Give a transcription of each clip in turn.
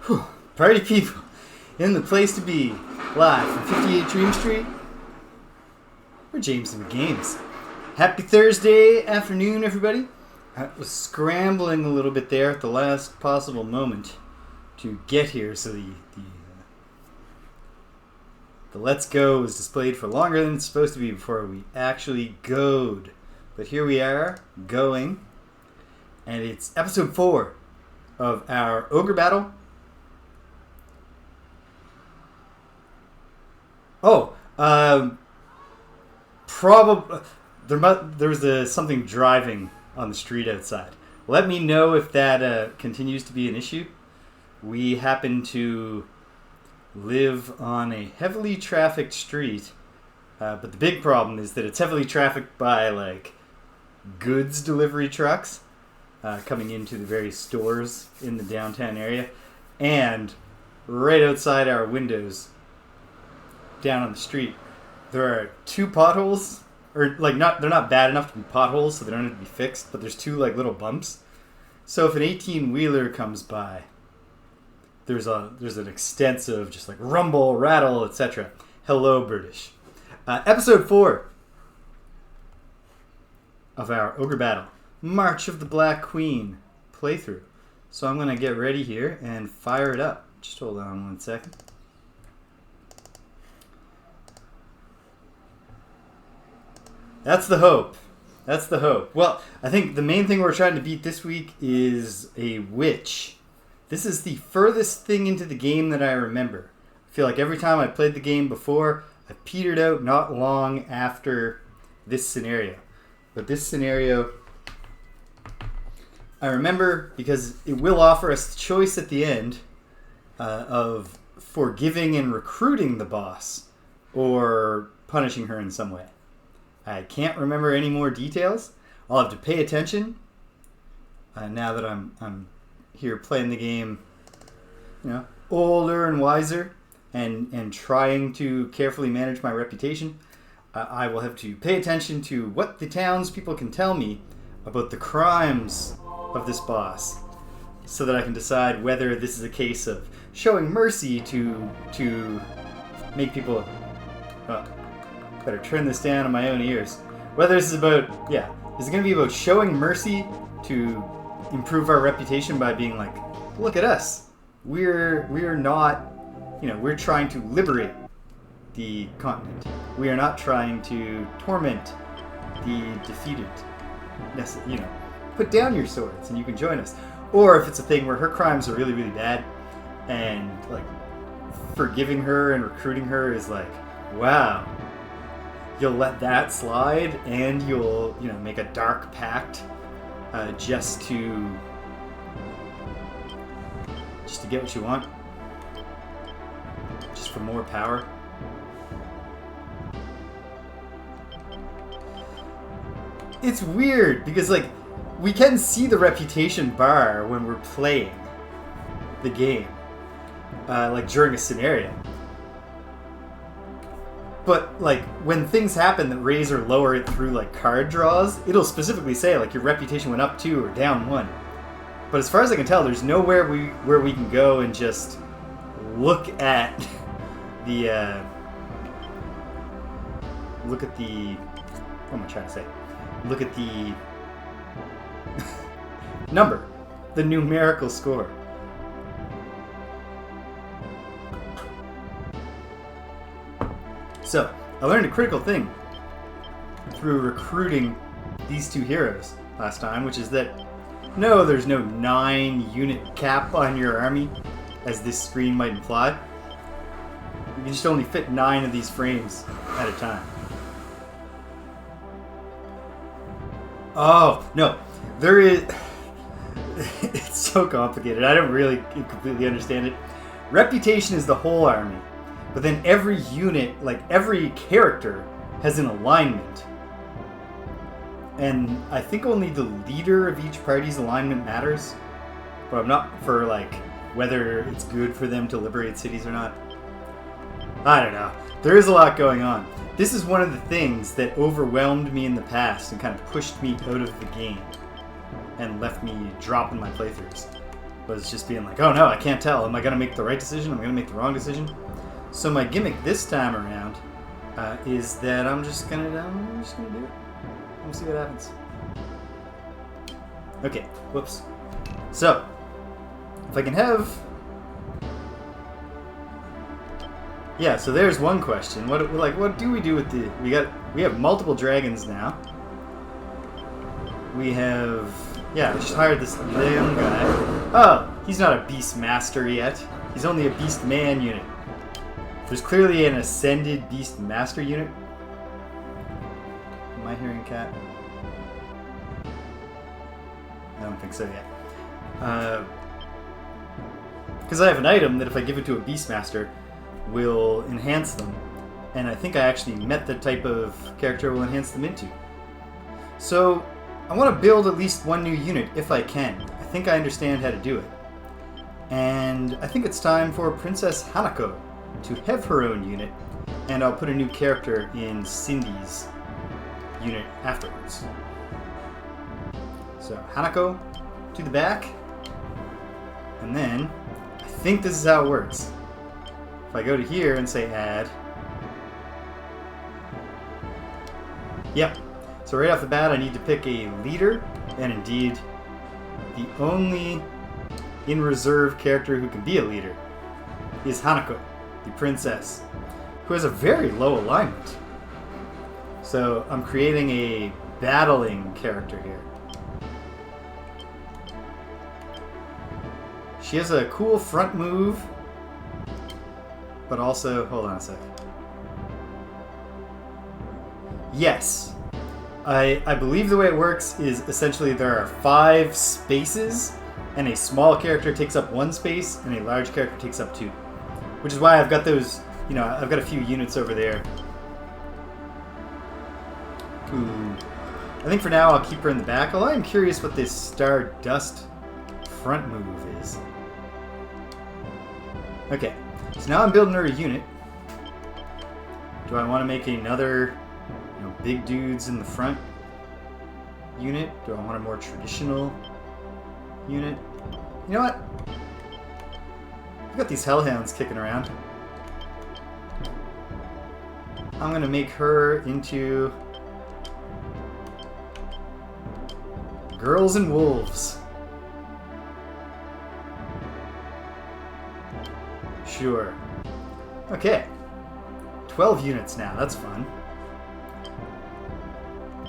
Whew. Party people, in the place to be, live from 58 Dream Street, we're James and the Games. Happy Thursday afternoon, everybody. I was scrambling a little bit there at the last possible moment to get here, so the Let's Go was displayed for longer than it's supposed to be before we actually goed. But here we are, going, and it's episode 4 of our Ogre battle. Probably there was something driving on the street outside. Let me know if that continues to be an issue. We happen to live on a heavily trafficked street, but the big problem is that it's heavily trafficked by goods delivery trucks coming into the various stores in the downtown area, and right outside our windows down on the street there are 2 potholes, or they're not bad enough to be potholes, so they don't have to be fixed, but there's 2 little bumps. So if an 18-wheeler comes by, there's an extensive just rumble, rattle, etc. Hello, British. Episode 4 of our Ogre battle, March of the Black Queen playthrough. So I'm going to get ready here and fire it up. Just hold on 1 second. That's the hope. Well, I think the main thing we're trying to beat this week is a witch. This is the furthest thing into the game that I remember. I feel like every time I played the game before, I petered out not long after this scenario. But this scenario, I remember because it will offer us the choice at the end of forgiving and recruiting the boss or punishing her in some way. I can't remember any more details. I'll have to pay attention now that I'm here playing the game, older and wiser, and trying to carefully manage my reputation. I will have to pay attention to what the townspeople can tell me about the crimes of this boss, so that I can decide whether this is a case of showing mercy to make people. Better turn this down on my own ears. Whether this is about, is it going to be about showing mercy to improve our reputation by being look at us. We're not, we're trying to liberate the continent. We are not trying to torment the defeated. Put down your swords and you can join us. Or if it's a thing where her crimes are really, really bad, and forgiving her and recruiting her is wow. You'll let that slide, and you'll, make a dark pact just to get what you want, just for more power. It's weird because we can see the reputation bar when we're playing the game, during a scenario. But, when things happen that raise or lower it through, card draws, it'll specifically say, your reputation went up 2 or down 1. But as far as I can tell, there's nowhere where we can go and just look at the, what am I trying to say? Look at the number, the numerical score. So, I learned a critical thing through recruiting these 2 heroes last time, which is that no, there's no 9-unit cap on your army, as this screen might imply. You can just only fit 9 of these frames at a time. Oh, no. There is... It's so complicated. I don't really completely understand it. Reputation is the whole army. But then every unit, every character, has an alignment. And I think only the leader of each party's alignment matters. But I'm not for, whether it's good for them to liberate cities or not. I don't know. There is a lot going on. This is one of the things that overwhelmed me in the past and kind of pushed me out of the game and left me dropping my playthroughs. was just being like, oh no, I can't tell. Am I going to make the right decision? Am I going to make the wrong decision? So my gimmick this time around is that I'm just gonna do it. We'll see what happens. Okay, whoops. So, if I can have... Yeah, so there's one question. What do we do with the... We have multiple dragons now. We have... Yeah, we just hired this young guy. Oh, he's not a beast master yet. He's only a beast man unit. There's clearly an ascended beast master unit. Am I hearing cat? I don't think so yet. Because I have an item that if I give it to a beastmaster will enhance them. And I think I actually met the type of character will enhance them into. So I want to build at least one new unit if I can. I think I understand how to do it. And I think it's time for Princess Hanako to have her own unit. And I'll put a new character in Cindy's unit afterwards. So Hanako to the back. And then I think this is how it works. If I go to here and say add. Yep. So right off the bat I need to pick a leader. And indeed, the only in reserve character who can be a leader is Hanako, the princess, who has a very low alignment. So I'm creating a battling character here. She has a cool front move, but also, hold on a sec. Yes. I believe the way it works is essentially there are 5 spaces, and a small character takes up 1 space, and a large character takes up 2. Which is why I've got those, you know, I've got a few units over there. Ooh. I think for now I'll keep her in the back, although I'm curious what this Stardust front move is. Okay, so now I'm building her a unit. Do I want to make another, you know, big dudes in the front unit? Do I want a more traditional unit? You know what? I've got these hellhounds kicking around. I'm going to make her into Girls and Wolves. Sure. Okay. 12 units now. That's fun.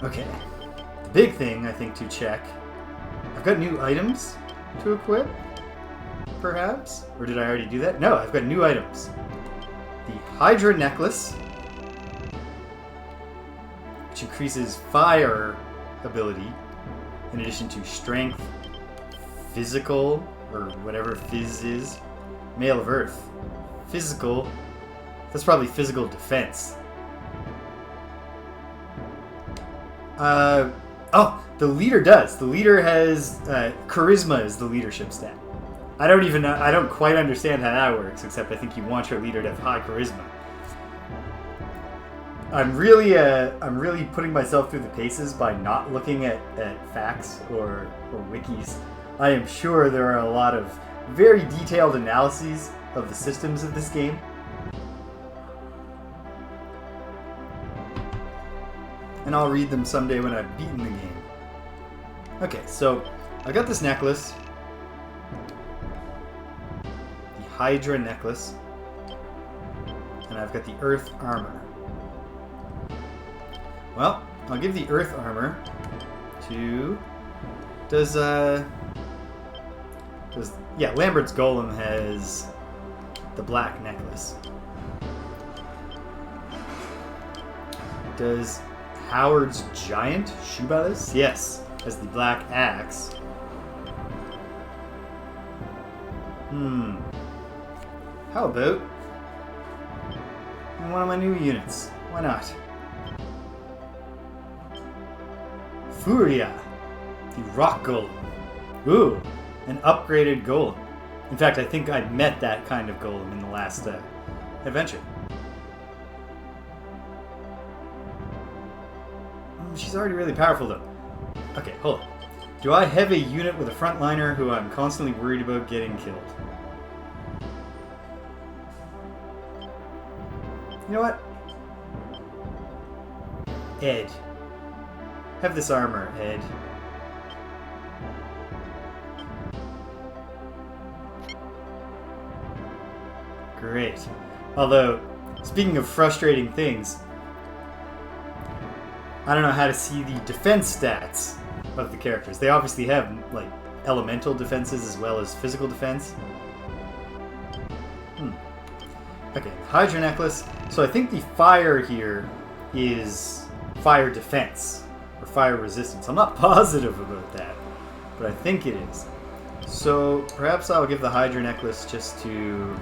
Okay. The big thing, I think, to check. I've got new items to equip, perhaps? Or did I already do that? No, I've got new items. The Hydra Necklace, which increases fire ability, in addition to strength, physical, or whatever phys is. Male of Earth. Physical. That's probably physical defense. Oh, the leader does. The leader has charisma is the leadership stat. I don't even know. I don't quite understand how that works, except I think you want your leader to have high charisma. I'm really putting myself through the paces by not looking at facts or wikis. I am sure there are a lot of very detailed analyses of the systems of this game. And I'll read them someday when I've beaten the game. Okay, so I got this necklace. The Hydra necklace. And I've got the Earth armor. Well, I'll give the Earth armor to... Yeah, Lambert's Golem has the black necklace. Does Howard's Giant Shoebalice? Yes, has the black axe. How about one of my new units? Why not? Furia, the Rock Golem. Ooh, an upgraded golem. In fact, I think I met that kind of golem in the last adventure. She's already really powerful, though. Okay, hold on. Do I have a unit with a frontliner who I'm constantly worried about getting killed? You know what? Ed. Have this armor, Ed. Great. Although, speaking of frustrating things, I don't know how to see the defense stats of the characters. They obviously have, like, elemental defenses as well as physical defense. Okay, Hydra Necklace. So I think the fire here is fire defense or fire resistance. I'm not positive about that, but I think it is. So perhaps I'll give the Hydra Necklace just to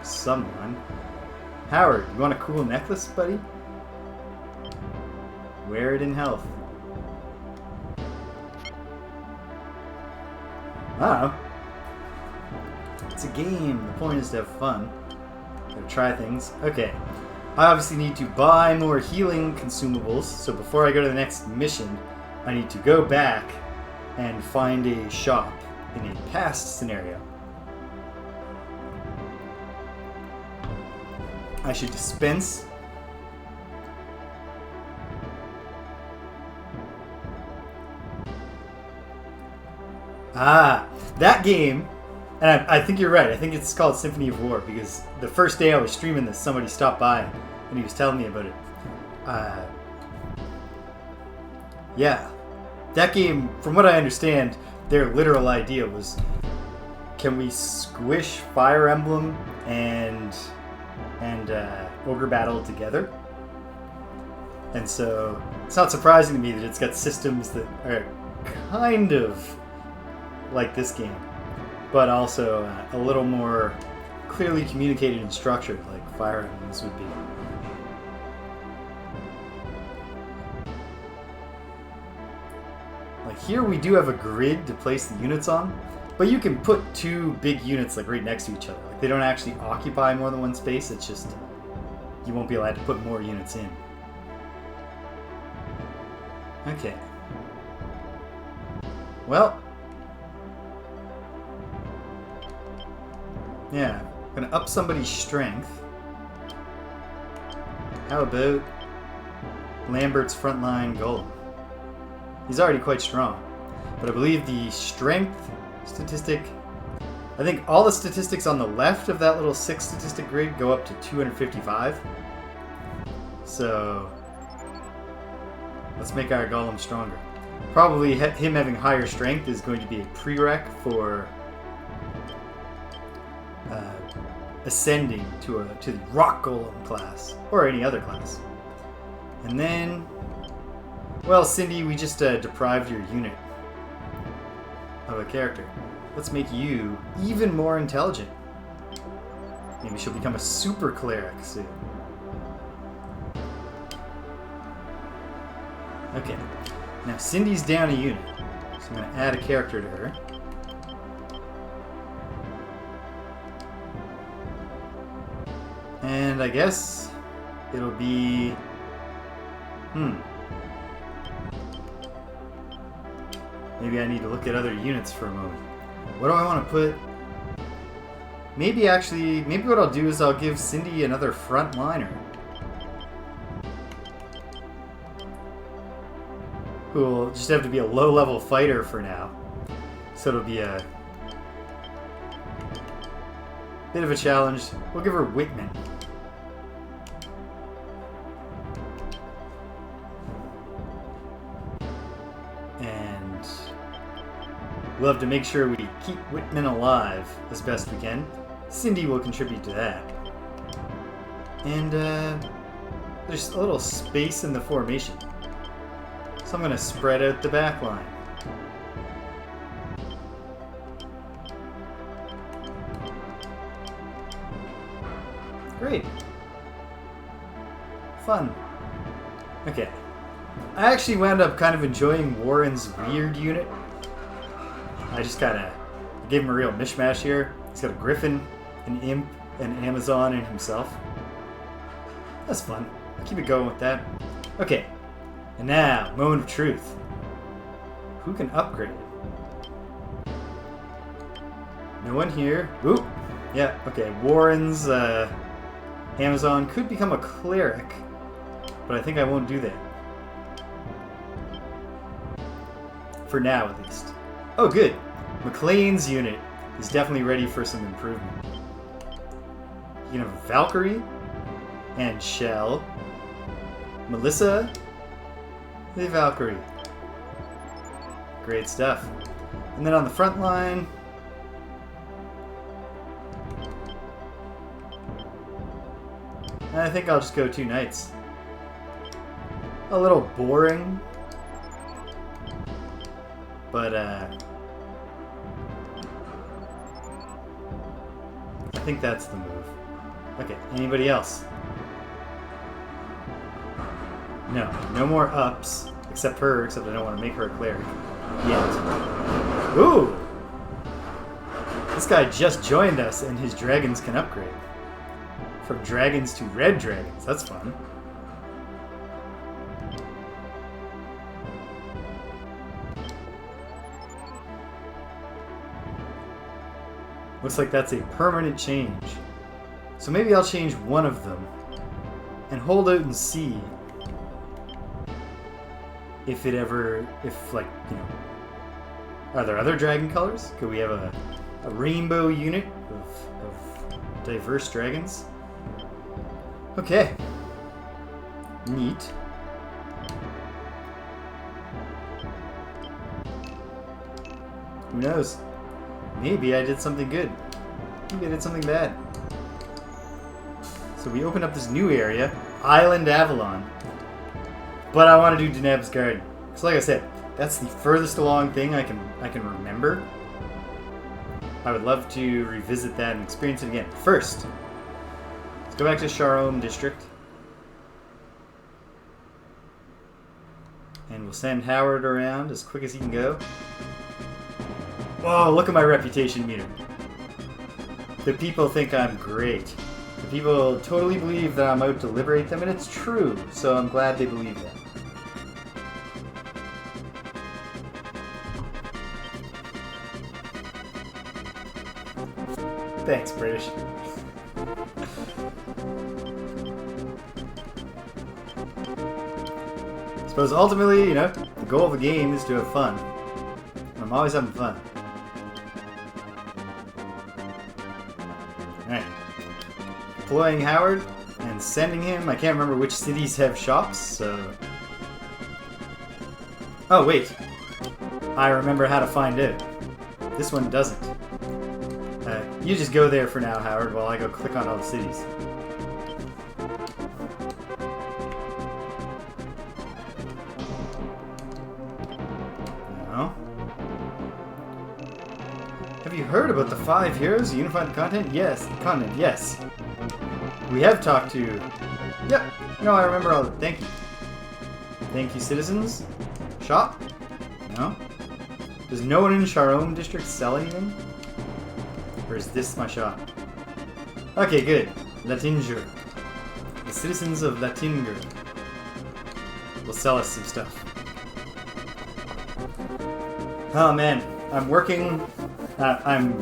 someone. Howard, you want a cool necklace, buddy? Wear it in health. Wow. It's a game. The point is to have fun. Gotta try things. Okay. I obviously need to buy more healing consumables, so before I go to the next mission, I need to go back and find a shop in a past scenario. I should dispense. Ah, that game, and I think you're right. I think it's called Symphony of War because the first day I was streaming this, somebody stopped by and he was telling me about it. Yeah, that game, from what I understand, their literal idea was, can we squish Fire Emblem and Ogre Battle together? And so it's not surprising to me that it's got systems that are kind of like this game, but also a little more clearly communicated and structured, like Fire Emblems would be. Like here we do have a grid to place the units on, but you can put two big units like right next to each other. Like they don't actually occupy more than one space, it's just you won't be allowed to put more units in. Okay. Well, yeah, I'm gonna up somebody's strength. How about Lambert's frontline golem? He's already quite strong, but I believe the strength statistic, I think all the statistics on the left of that little 6 statistic grid go up to 255. So let's make our golem stronger. Probably him having higher strength is going to be a prereq for ascending to the rock golem class or any other class. And then, well, Cindy, we just deprived your unit of a character. Let's make you even more intelligent. Maybe she'll become a super cleric soon. Okay, now Cindy's down a unit, so I'm going to add a character to her. And I guess it'll be... Maybe I need to look at other units for a moment. What do I want to put? Maybe what I'll do is I'll give Cindy another front liner. Who will just have to be a low-level fighter for now. So it'll be a bit of a challenge. We'll give her Whitman. And we'll have to make sure we keep Whitman alive as best we can. Cindy will contribute to that. And there's a little space in the formation. So I'm going to spread out the back line. Great. Fun. Okay. I actually wound up kind of enjoying Warren's weird unit. I just kind of gave him a real mishmash here. He's got a Griffin, an Imp, an Amazon, and himself. That's fun. I'll keep it going with that. Okay. And now, moment of truth. who can upgrade it? No one here. Ooh, yeah, okay. Warren's Amazon could become a cleric, but I think I won't do that. For now, at least. Oh, good. McLean's unit is definitely ready for some improvement. You can have Valkyrie and Shell. Melissa, the Valkyrie. Great stuff. And then on the front line, I think I'll just go 2 knights. A little boring, but I think that's the move. Okay, anybody else? No, no more ups, except her, except I don't want to make her a cleric yet. Ooh! This guy just joined us and his dragons can upgrade. From dragons to red dragons, that's fun. Looks like that's a permanent change. So maybe I'll change one of them and hold out and see if it ever, like, you know, are there other dragon colors? Could we have a rainbow unit of diverse dragons? Okay. Neat. Who knows? Maybe I did something good. Maybe I did something bad. So we open up this new area, Island Avalon. But I want to do Deneb's Garden. So like I said, that's the furthest along thing I can remember. I would love to revisit that and experience it again. First, let's go back to Sharom district. And we'll send Howard around as quick as he can go. Whoa, look at my reputation meter. The people think I'm great. The people totally believe that I'm out to liberate them, and it's true, so I'm glad they believe that. Thanks, British. Suppose ultimately, you know, the goal of the game is to have fun. I'm always having fun. Alright. Deploying Howard and sending him. I can't remember which cities have shops, so... Oh, wait. I remember how to find out. This one doesn't. You just go there for now, Howard, while I go click on all the cities. No. Have you heard about the 5 heroes of unified continent? Yes. Continent, yes. We have talked to... Yep. No, I remember all... Thank you. Thank you, citizens. Shop? No. Does no one in Sharom district sell anything? Or is this my shop? Okay, good. Latinger. The citizens of Latinger will sell us some stuff. Oh man, I'm working. I'm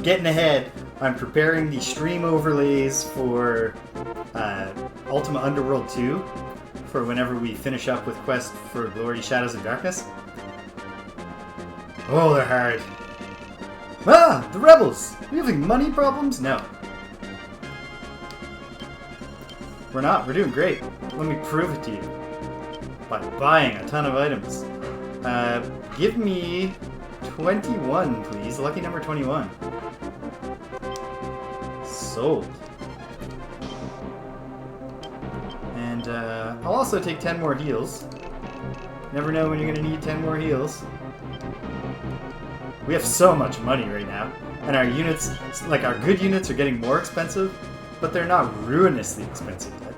getting ahead. I'm preparing the stream overlays for Ultima Underworld 2 for whenever we finish up with Quest for Glory, Shadows of Darkness. Oh, they're hard. Ah! The rebels! Are you having money problems? No. We're not. We're doing great. Let me prove it to you. By buying a ton of items. Give me 21, please. Lucky number 21. Sold. And I'll also take 10 more heals. Never know when you're going to need 10 more heals. We have so much money right now, and our units, like our good units, are getting more expensive, but they're not ruinously expensive yet.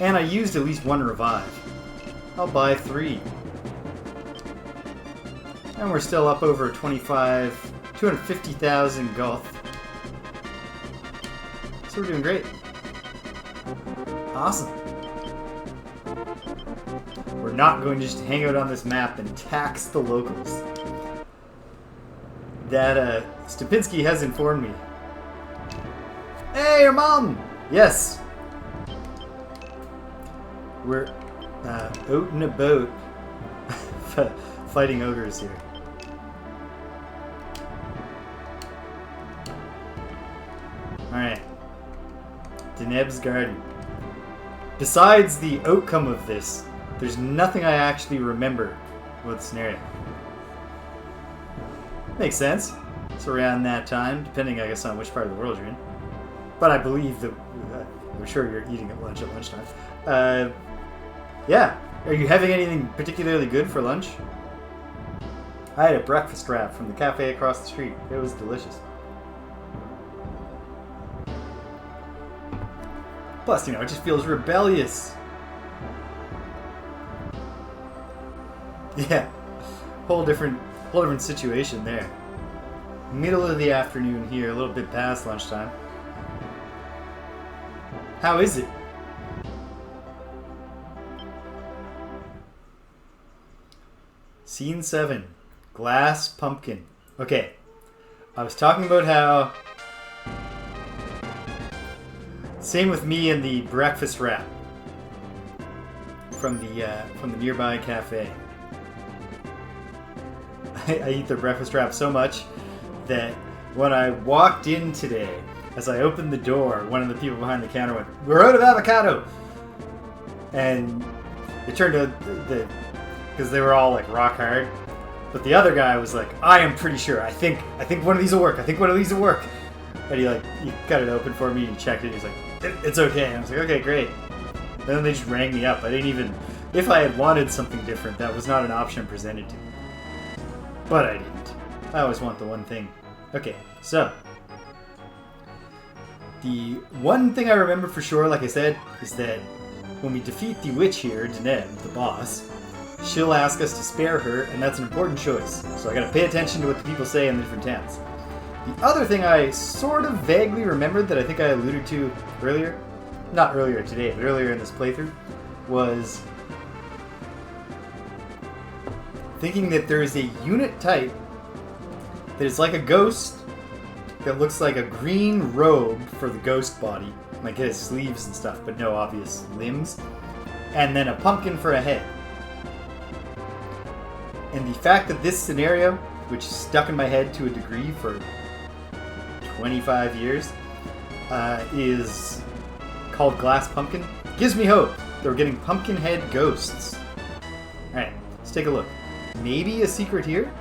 And I used at least 1 revive. I'll buy 3. And we're still up over 250,000 Goth. So we're doing great. Awesome. We're not going to just hang out on this map and tax the locals. That, Stupinski has informed me. Hey, your mom! Yes. We're, out and about fighting ogres here. Alright. Deneb's garden. Besides the outcome of this, there's nothing I actually remember about the scenario. Makes sense. It's around that time, depending, I guess, on which part of the world you're in. But I believe that, I'm sure you're eating at lunchtime. Yeah. Are you having anything particularly good for lunch? I had a breakfast wrap from the cafe across the street. It was delicious. Plus, you know, it just feels rebellious. Yeah. Whole different situation there. Middle of the afternoon here, a little bit past lunchtime. How is it? Scene 7. Glass pumpkin. Okay. I was talking about how... Same with me and the breakfast wrap from the nearby cafe. I eat the breakfast wrap so much that when I walked in today, as I opened the door, one of the people behind the counter went, "We're out of avocado!" And it turned out that, because they were all like rock hard, but the other guy was like, "I am pretty sure. I think one of these will work. I think one of these will work." And he cut it open for me, and he checked it, and he's like, "It's okay." And I was like, "Okay, great." And then they just rang me up. I didn't even, if I had wanted something different, that was not an option presented to me. But I didn't. I always want the one thing. Okay, so. The one thing I remember for sure, like I said, is that when we defeat the witch here, Deneb, the boss, she'll ask us to spare her, and that's an important choice. So I gotta pay attention to what the people say in the different towns. The other thing I sort of vaguely remembered that I think I alluded to earlier, not earlier today, but earlier in this playthrough, was thinking that there is a unit type that is like a ghost that looks like a green robe for the ghost body, like it has sleeves and stuff, but no obvious limbs, and then a pumpkin for a head. And the fact that this scenario, which stuck in my head to a degree for 25 years, is called Glass Pumpkin, gives me hope that we're getting pumpkin head ghosts. Alright, let's take a look. Maybe a secret here?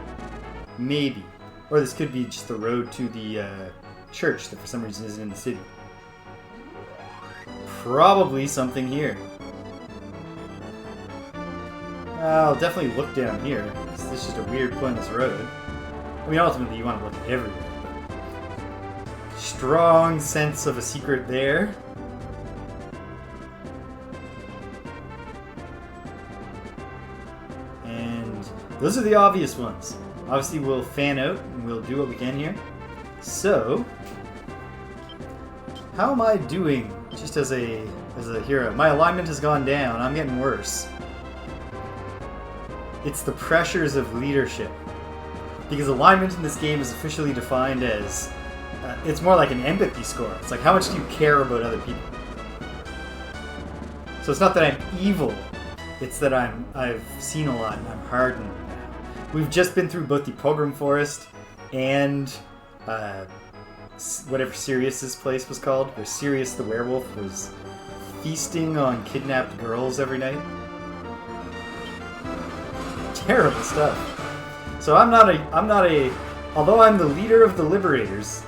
Maybe. Or this could be just the road to the church that for some reason isn't in the city. Probably something here. I'll definitely look down here, because this is just a weird pointless road. I mean, ultimately you want to look everywhere, but strong sense of a secret there. And those are the obvious ones. Obviously we'll fan out and we'll do what we can here. So, how am I doing just as a hero? My alignment has gone down. I'm getting worse. It's the pressures of leadership. Because alignment in this game is officially defined as, it's more like an empathy score. It's like, how much do you care about other people? So it's not that I'm evil. It's that I've seen a lot and I'm hardened now. We've just been through both the Pogrom Forest and whatever Sirius's place was called, where Sirius the werewolf was feasting on kidnapped girls every night. Terrible stuff. So I'm not a although I'm the leader of the Liberators,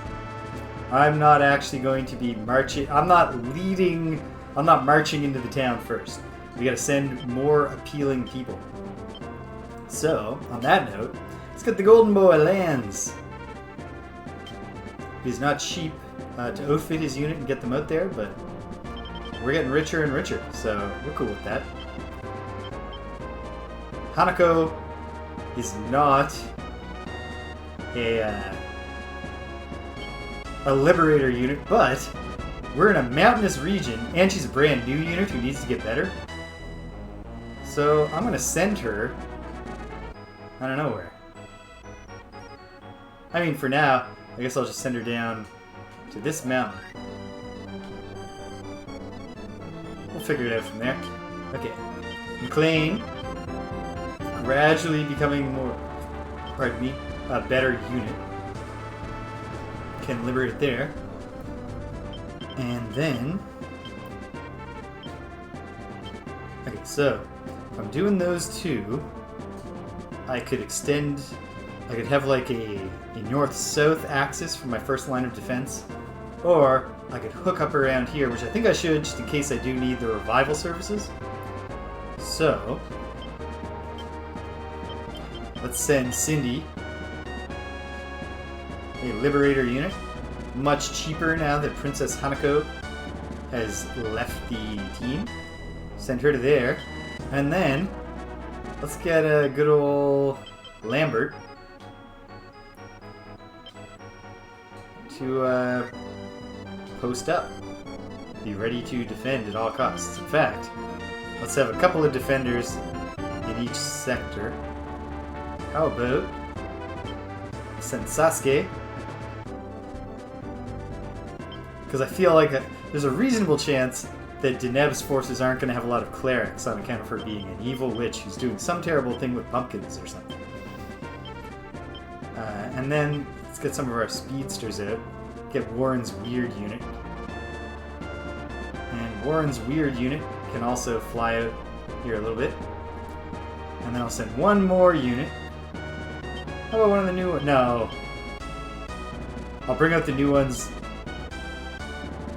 I'm not actually going to be marching. I'm not marching into the town first. We gotta send more appealing people. So, on that note, let's get the Golden Boy lands. He's not cheap to outfit his unit and get them out there, but we're getting richer and richer, so we're cool with that. Hanako is not a Liberator unit, but we're in a mountainous region, and she's a brand new unit who needs to get better. So I'm gonna send her. I don't know where. I mean, for now, I guess I'll just send her down to this mountain. We'll figure it out from there. Okay. McLean, gradually becoming more, pardon me, a better unit. Can liberate it there. And then... Okay, so, if I'm doing those two, I could extend... I could have like a north-south axis for my first line of defense. Or I could hook up around here, which I think I should, just in case I do need the revival services. So, let's send Cindy a Liberator unit. Much cheaper now that Princess Hanako has left the team. Send her to there. And then, let's get a good old Lambert to post up. Be ready to defend at all costs. In fact, let's have a couple of defenders in each sector. How about send Sasuke? Because I feel like there's a reasonable chance that Deneb's forces aren't going to have a lot of clerics on account of her being an evil witch who's doing some terrible thing with pumpkins or something. And then let's get some of our speedsters out. Get Warren's weird unit. And Warren's weird unit can also fly out here a little bit. And then I'll send one more unit. How about one of the new ones? No. I'll bring out the new ones.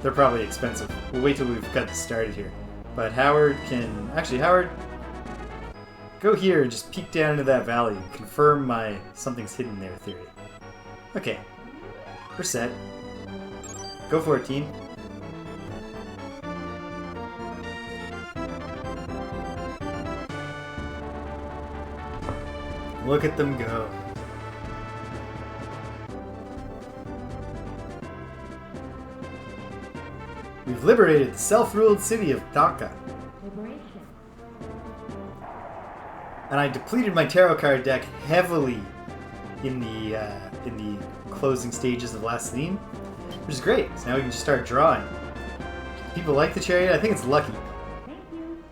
They're probably expensive. We'll wait till we've got this started here. But Howard can... Actually, Howard, go here and just peek down into that valley and confirm my something's hidden there theory. Okay. We're set. Go for it, team. Look at them go. We've liberated the self-ruled city of Taka. And I depleted my tarot card deck heavily in the closing stages of last scene, which is great. So now we can just start drawing. People like the chariot. I think it's lucky.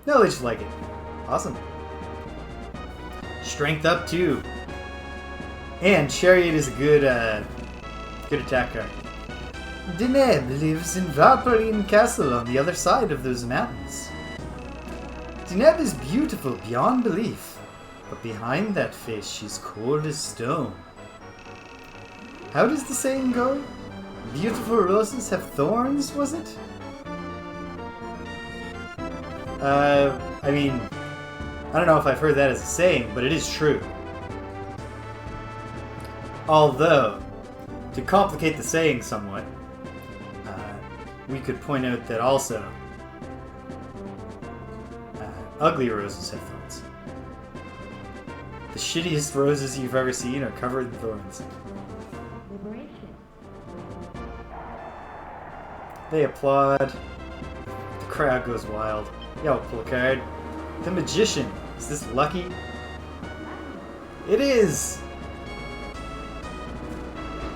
No, they just like it. Awesome. Strength up too. And chariot is a good attack card. Deneb lives in Valperine Castle on the other side of those mountains. Deneb is beautiful beyond belief, but behind that face she's cold as stone. How does the saying go? Beautiful roses have thorns, was it? I mean, I don't know if I've heard that as a saying, but it is true. Although, to complicate the saying somewhat, we could point out that also ugly roses have thorns. The shittiest roses you've ever seen are covered in thorns. They applaud. The crowd goes wild. Yeah, I'll pull a card. The Magician. Is this lucky? It is!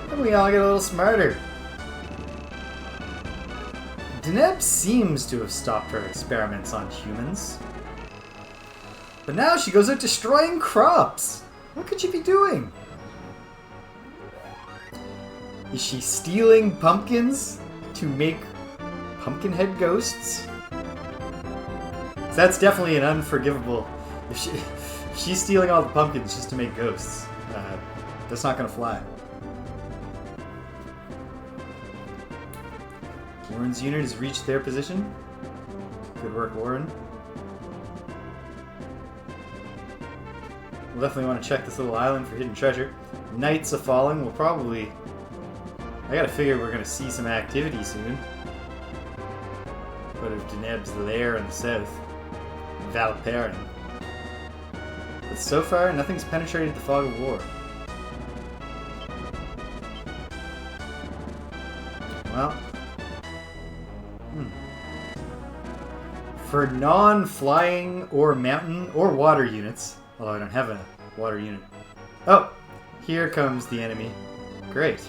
And we all get a little smarter. Deneb seems to have stopped her experiments on humans. But now she goes out destroying crops! What could she be doing? Is she stealing pumpkins to make pumpkin head ghosts? That's definitely an unforgivable... If she's stealing all the pumpkins just to make ghosts, that's not gonna fly. Warren's unit has reached their position. Good work, Warren. We'll definitely want to check this little island for hidden treasure. Knights of Falling will probably... I gotta figure we're gonna see some activity soon. Out of Deneb's lair in the south. Valperrin. But so far, nothing's penetrated the fog of war. Well... For non-flying or mountain or water units, although I don't have a water unit. Oh, here comes the enemy. Great.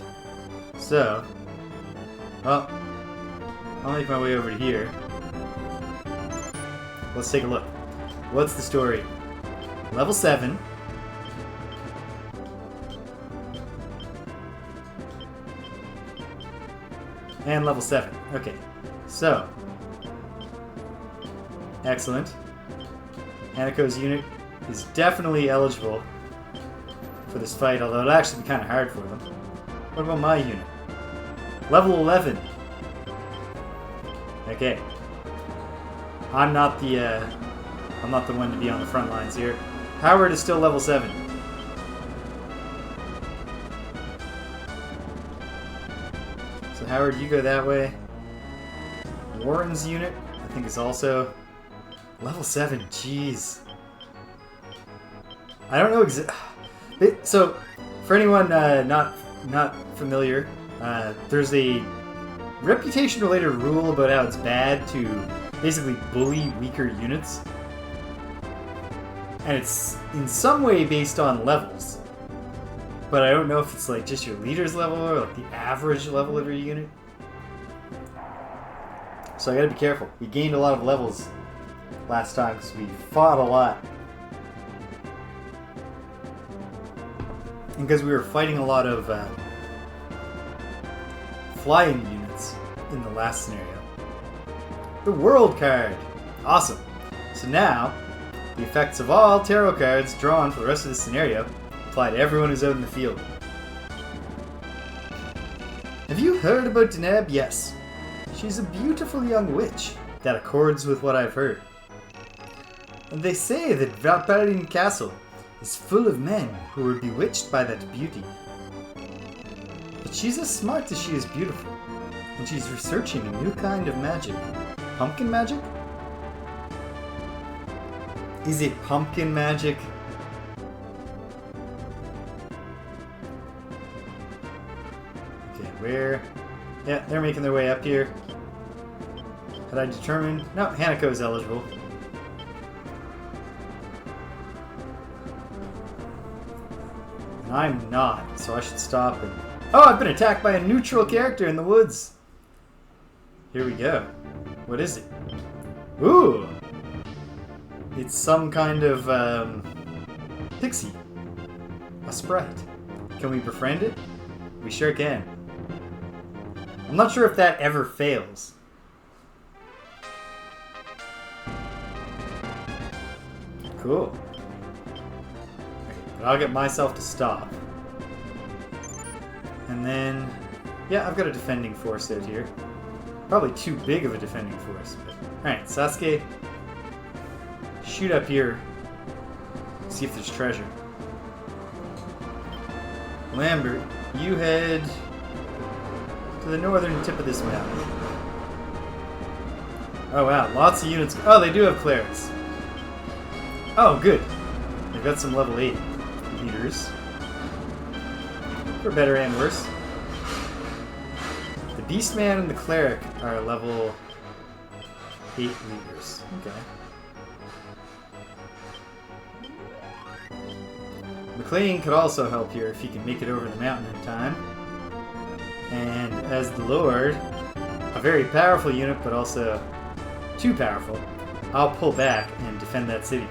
So, well, I'll make my way over to here. Let's take a look. What's the story? Level 7. And level 7. Okay, so excellent. Hanako's unit is definitely eligible for this fight, although it'll actually be kind of hard for them. What about my unit? Level 11. Okay. I'm not the one to be on the front lines here. Howard is still level 7. So Howard, you go that way. Warren's unit, I think, is also level 7. Jeez. I don't know so, for anyone not familiar, there's a reputation-related rule about how it's bad to basically bully weaker units. And it's in some way based on levels. But I don't know if it's like just your leader's level or like the average level of your unit. So I gotta be careful. We gained a lot of levels last time because we fought a lot. And because we were fighting a lot of flying units in the last scenario. The World card! Awesome! So now, the effects of all tarot cards drawn for the rest of this scenario apply to everyone who's out in the field. Have you heard about Deneb? Yes. She's a beautiful young witch. That accords with what I've heard. And they say that Valpaladin Castle is full of men who were bewitched by that beauty. But she's as smart as she is beautiful, and she's researching a new kind of magic. Pumpkin magic? Is it pumpkin magic? Okay, where? Yeah, they're making their way up here. Had I determined? No, Hanako is eligible. And I'm not, so I should stop and... Oh, I've been attacked by a neutral character in the woods! Here we go. What is it? Ooh! It's some kind of, pixie. A sprite. Can we befriend it? We sure can. I'm not sure if that ever fails. Cool. But I'll get myself to stop. And then... Yeah, I've got a defending force out here. Probably too big of a defending force. But... Alright, Sasuke. Shoot up here. See if there's treasure. Lambert, you head to the northern tip of this mountain. Oh wow, lots of units. Oh, they do have clerics. Oh, good. They've got some level 8 leaders. For better and worse. The Beastman and the Cleric are level 8 leaders. Okay. McLean could also help here if he can make it over the mountain in time. And as the Lord, a very powerful unit, but also too powerful, I'll pull back and defend that city.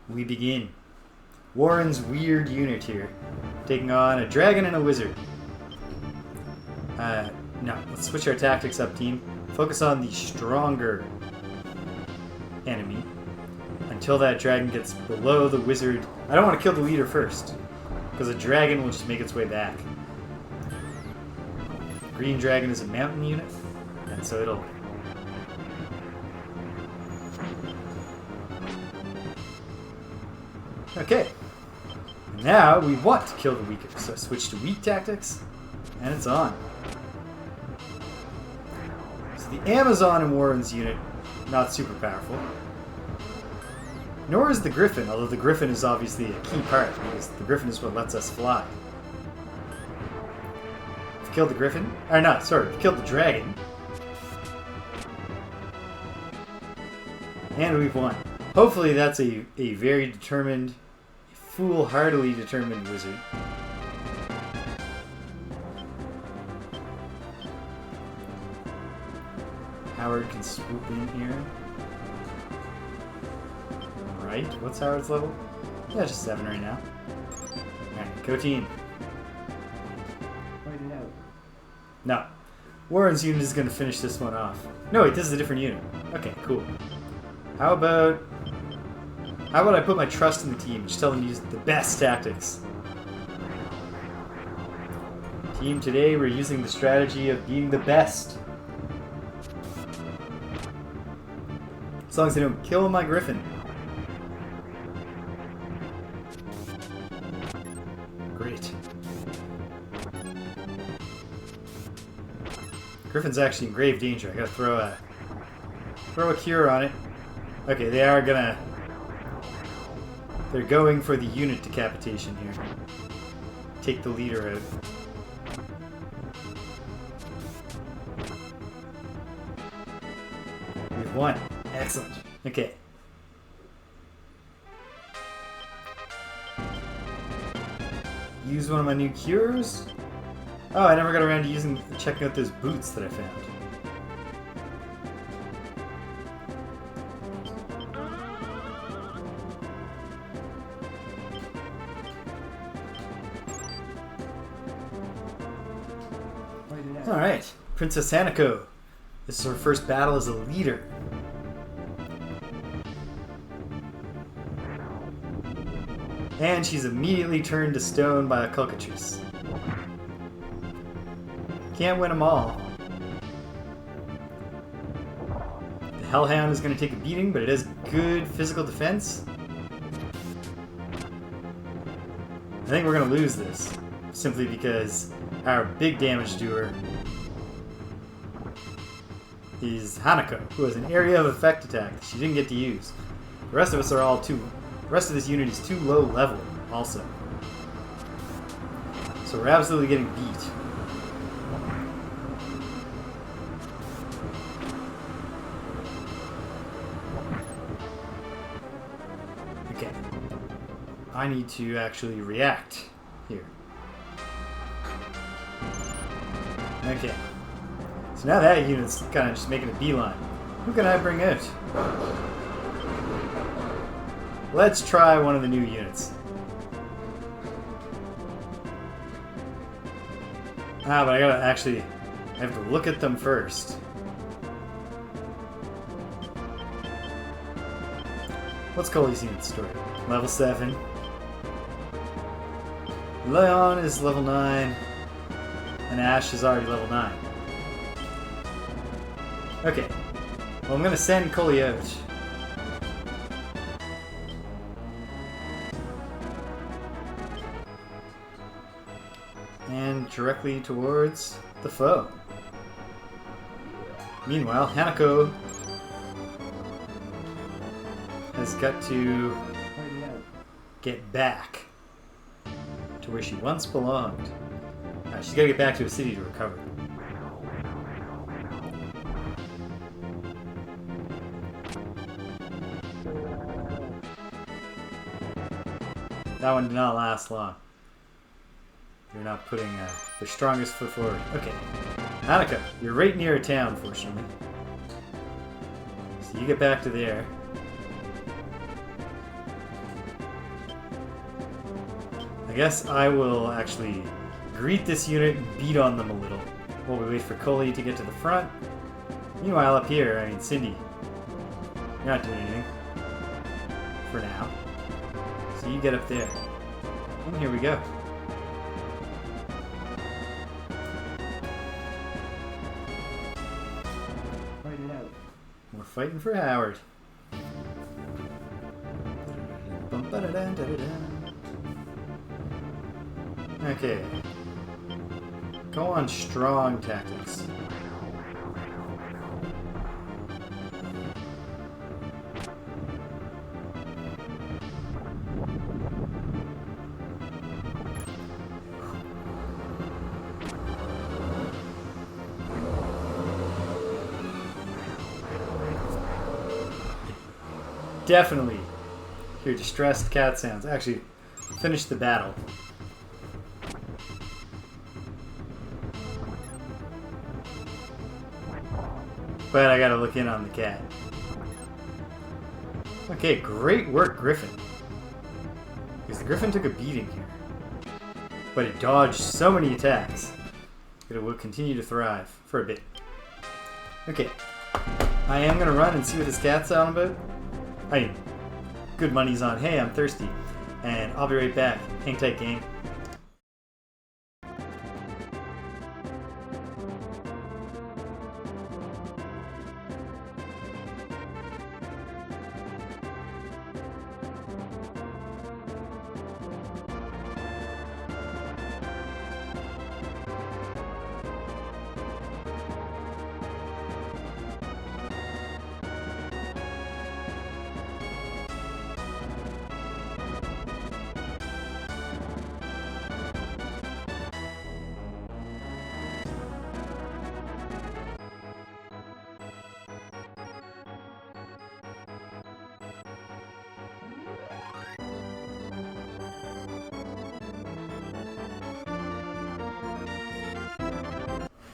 We begin. Warren's weird unit here, taking on a dragon and a wizard. No, let's switch our tactics up, team. Focus on the stronger enemy until that dragon gets below the wizard. I don't want to kill the leader first, because a dragon will just make its way back. Green dragon is a mountain unit, and so it'll... Okay. Now we want to kill the weaker, so switch to weak tactics, and it's on. So the Amazon in Warren's unit, not super powerful. Nor is the Griffin, although the Griffin is obviously a key part, because the Griffin is what lets us fly. We've killed the Griffin. Or not, sorry, we've killed the dragon. And we've won. Hopefully that's a very determined, foolhardily determined wizard. Howard can swoop in here. Right, what's Howard's level? Yeah, just 7 right now. Alright, go team. Fight it out. No. Warren's unit is going to finish this one off. No, wait, this is a different unit. Okay, cool. How about I put my trust in the team? Just tell them to use the best tactics. Team, today we're using the strategy of being the best. As long as they don't kill my griffin. Great. Griffin's actually in grave danger. I gotta throw a cure on it. Okay, they're going for the unit decapitation here. Take the leader out. We've won. Excellent. Okay. Use one of my new cures. Oh, I never got around to checking out those boots that I found. Alright, Princess Hanako. This is her first battle as a leader. And she's immediately turned to stone by a cockatrice. Can't win them all. The Hellhound is going to take a beating, but it has good physical defense. I think we're going to lose this, simply because our big damage doer is Hanako, who has an area of effect attack that she didn't get to use. The rest of us are all the rest of this unit is too low level, also. So we're absolutely getting beat. Okay. I need to actually react here. Okay. So now that unit's kind of just making a beeline. Who can I bring out? Let's try one of the new units. Ah, but I have to look at them first. What's Coley's unit story? Level 7. Leon is level 9. And Ash is already level 9. Okay. Well, I'm going to send Coley out. And directly towards the foe. Meanwhile, Hanako has got to get back to where she once belonged. She's got to get back to a city to recover. That one did not last long. They're not putting their strongest foot forward. Okay. Hanako, you're right near a town, fortunately. So you get back to there. I guess I will actually greet this unit and beat on them a little while we wait for Coley to get to the front. Meanwhile, up here, I mean, Cindy, you're not doing anything. For now. So you get up there. And here we go. We're fighting for Howard. Okay. Go on strong tactics. definitely hear distressed cat sounds. Actually, finish the battle. But I gotta look in on the cat. Okay, great work, Griffin. Because the Griffin took a beating here. But it dodged so many attacks that it will continue to thrive for a bit. Okay. I am gonna run and see what this cat's on about. I mean, good money's on. Hey, I'm thirsty. And I'll be right back. Hang tight, gang.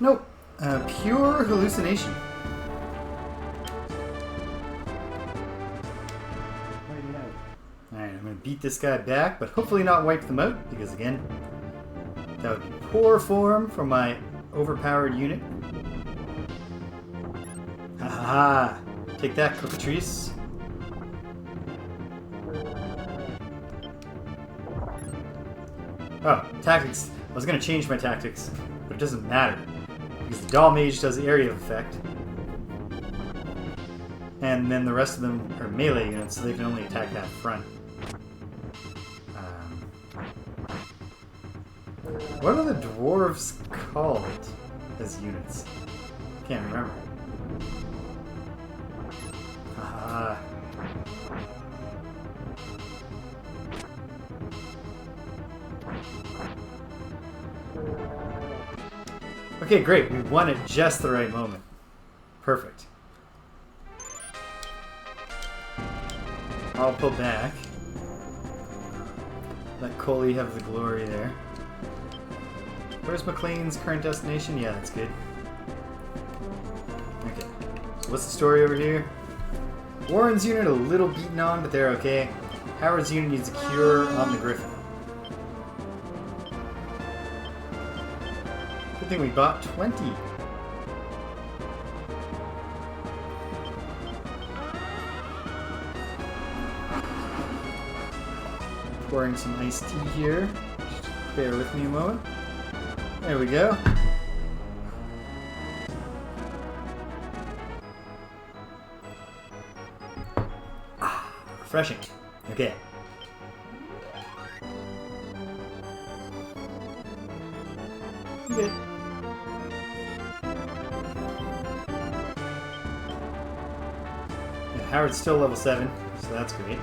Nope. Pure hallucination. Alright, I'm going to beat this guy back, but hopefully not wipe them out, because again, that would be poor form from my overpowered unit. Haha! Take that, Cockatrice. Oh, tactics. I was going to change my tactics, but it doesn't matter. Because the Doll Mage does area of effect. And then the rest of them are melee units, so they can only attack that front. What are the dwarves called as units? Can't remember. Okay, great. We won at just the right moment. Perfect. I'll pull back. Let Coley have the glory there. Where's McLean's current destination? Yeah, that's good. Okay. So what's the story over here? Warren's unit a little beaten on, but they're okay. Howard's unit needs a cure on the Griffin. Good thing we bought 20. Pouring some iced tea here. Just bear with me a moment. There we go. Ah, refreshing. Okay. Good. Yeah, Howard's still level 7, so that's great.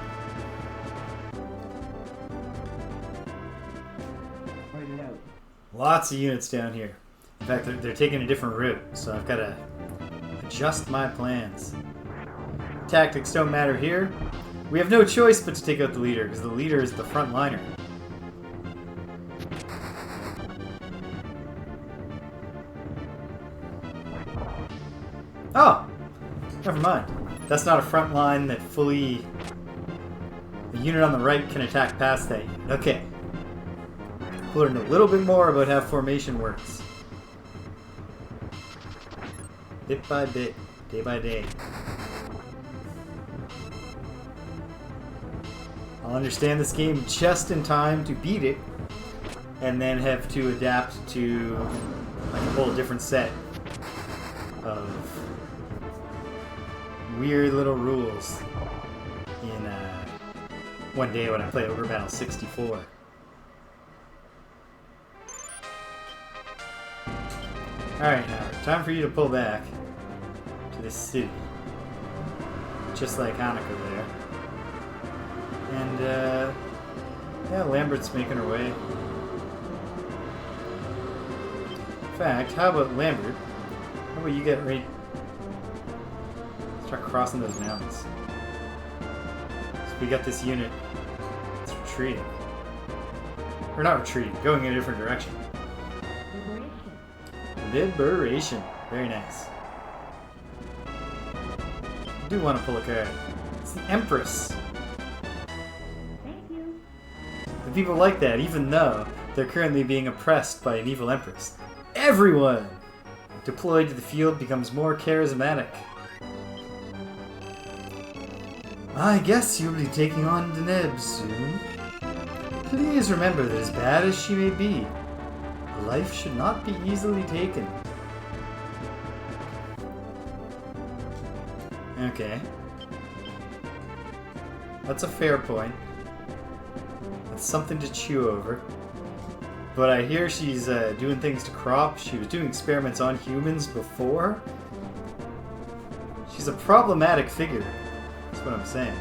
Lots of units down here. In fact, they're taking a different route, so I've got to adjust my plans. Tactics don't matter here. We have no choice but to take out the leader, because the leader is the front liner. Oh! Never mind. That's not a front line that fully... The unit on the right can attack past that unit. Okay. Learned a little bit more about how formation works. Bit by bit, day by day. I'll understand this game just in time to beat it, and then have to adapt to like a whole different set of weird little rules in one day when I play Ogre Battle 64. Alright, Howard, time for you to pull back to this city. Just like Hanukkah there. And, yeah, Lambert's making her way. In fact, how about Lambert? How about you get ready? Start crossing those mountains. we got this unit. It's retreating. Or not retreating, going in a different direction. Liberation. Very nice. I do want to pull a card. It's the Empress. Thank you. The people like that, even though they're currently being oppressed by an evil Empress. Everyone deployed to the field becomes more charismatic. I guess you'll be taking on Deneb soon. Please remember that as bad as she may be, life should not be easily taken. Okay. That's a fair point. That's something to chew over. But I hear she's doing things to crops. She was doing experiments on humans before. She's a problematic figure. That's what I'm saying.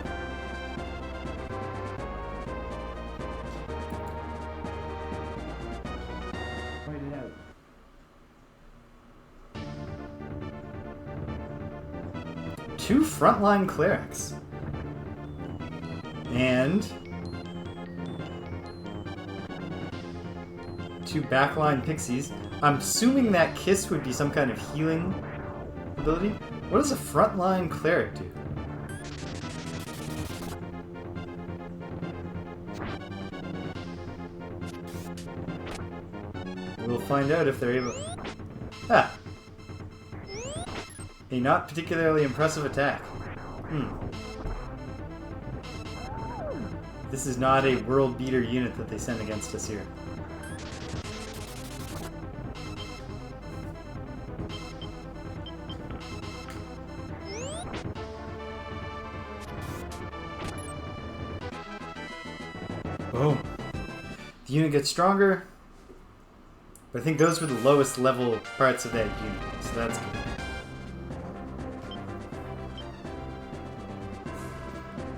Point it out. Two frontline clerics. And two backline pixies. I'm assuming that kiss would be some kind of healing ability. What does a frontline cleric do? We'll find out if they're able... Ah! A not particularly impressive attack. This is not a world beater unit that they send against us here. Boom. The unit gets stronger, but I think those were the lowest level parts of that unit, so that's good.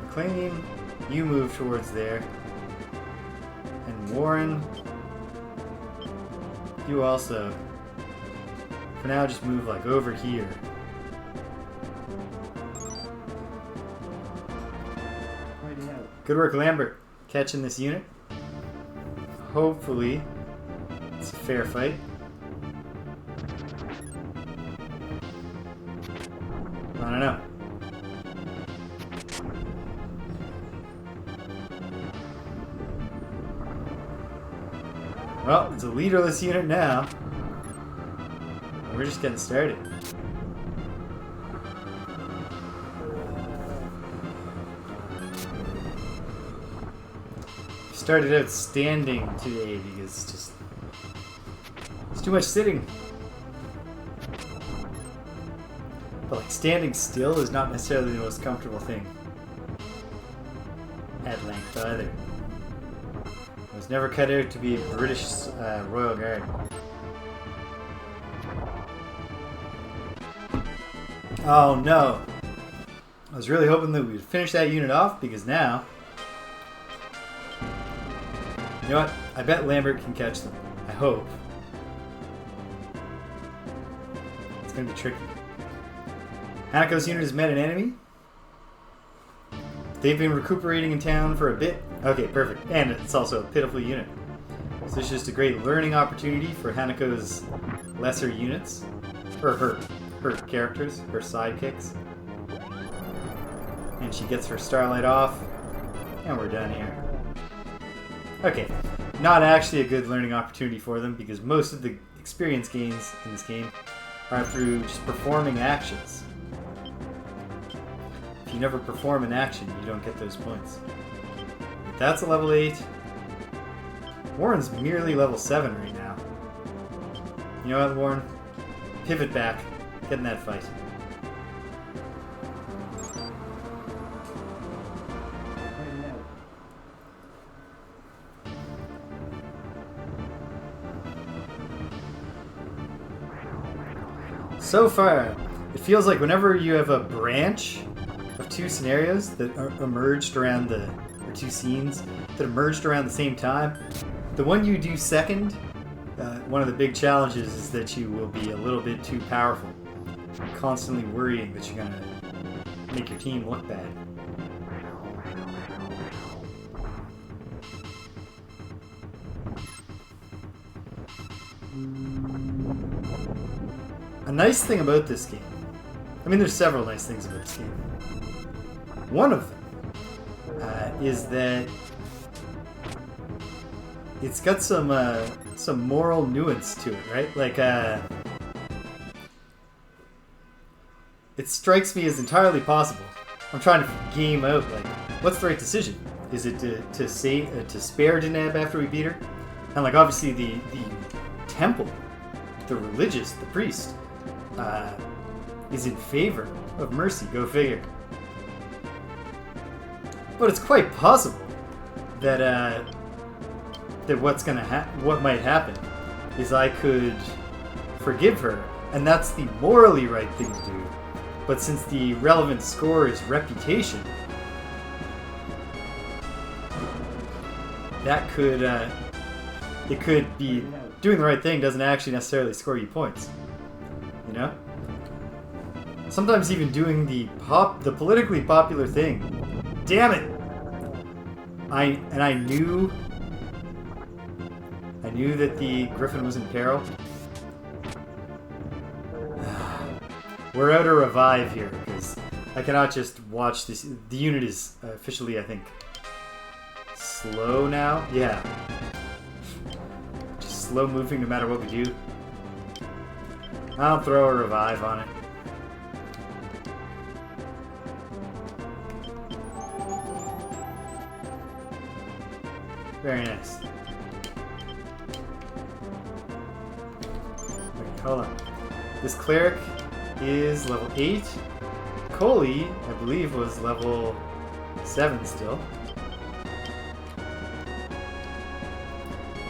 McLean, you move towards there. And Warren, you also, for now, just move like over here. Point it out. Good work, Lambert, catching this unit. Hopefully, it's a fair fight. I don't know. Well, it's a leaderless unit now. We're just getting started. Started out standing today because it's too much sitting. But like standing still is not necessarily the most comfortable thing at length either. I was never cut out to be a British Royal Guard. Oh no! I was really hoping that we'd finish that unit off because now... You know what? I bet Lambert can catch them. I hope. It's gonna be tricky. Hanako's unit has met an enemy. They've been recuperating in town for a bit. Okay, perfect. And it's also a pitiful unit. So it's just a great learning opportunity for Hanako's lesser units. Or her characters, her sidekicks. And she gets her Starlight off. And we're done here. Okay, not actually a good learning opportunity for them because most of the experience gains in this game are through just performing actions. If you never perform an action, you don't get those points. That's a level 8. Warren's merely level 7 right now. You know what, Warren? Pivot back. Get in that fight. So far, it feels like whenever you have a branch of two scenarios that are emerged around the, or two scenes that emerged around the same time, the one you do second, one of the big challenges is that you will be a little bit too powerful, constantly worrying that you're gonna make your team look bad. nice thing about this game, I mean, there's several nice things about this game. One of them is that it's got some moral nuance to it, right? Like, it strikes me as entirely possible. I'm trying to game out, like, what's the right decision? Is it to spare Deneb after we beat her? And, like, obviously the temple, the religious, the priest, is in favor of mercy. Go figure. But it's quite possible that that what might happen is I could forgive her, and that's the morally right thing to do. But since the relevant score is reputation, that could it could be doing the right thing doesn't actually necessarily score you points. You know? Sometimes even doing the politically popular thing. Damn it! I knew that the Griffin was in peril. We're out of revive here because I cannot just watch this. The unit is officially, I think, slow now. Yeah, just slow moving no matter what we do. I'll throw a revive on it. Very nice. Wait, hold on. This cleric is level 8. Coley, I believe, was level 7 still.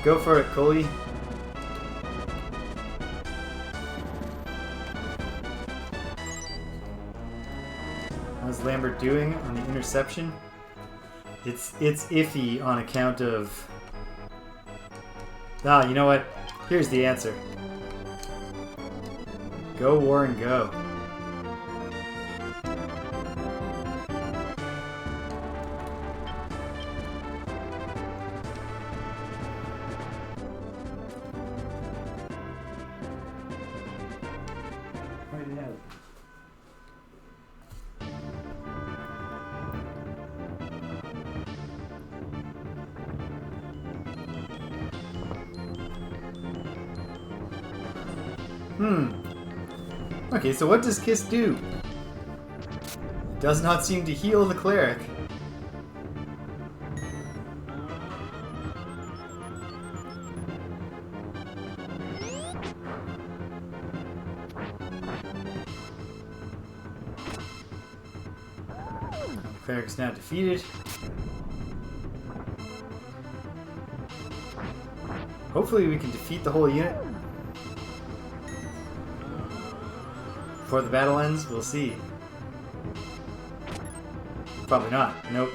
Go for it, Coley. How's Lambert doing on the interception? It's iffy on account of... Ah, you know what? Here's the answer. Go, Warren, go. Fight it out. Okay, so what does Kiss do? It does not seem to heal the cleric. The cleric's now defeated. Hopefully we can defeat the whole unit. Before the battle ends, we'll see. Probably not. Nope.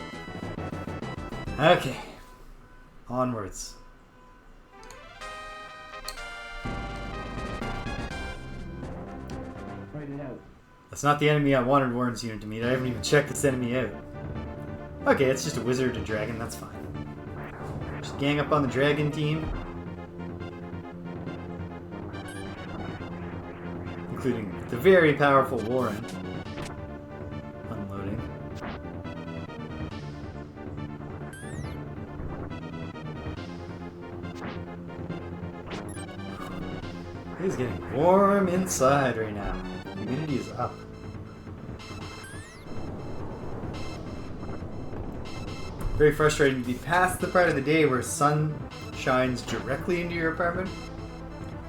Okay. Onwards. Fight it out. That's not the enemy I wanted Warren's unit to meet. I haven't even checked this enemy out. Okay, it's just a wizard and dragon. That's fine. Just gang up on the dragon team. Including the very powerful Warren. Unloading. It is getting warm inside right now. Humidity is up. Very frustrating to be past the part of the day where sun shines directly into your apartment.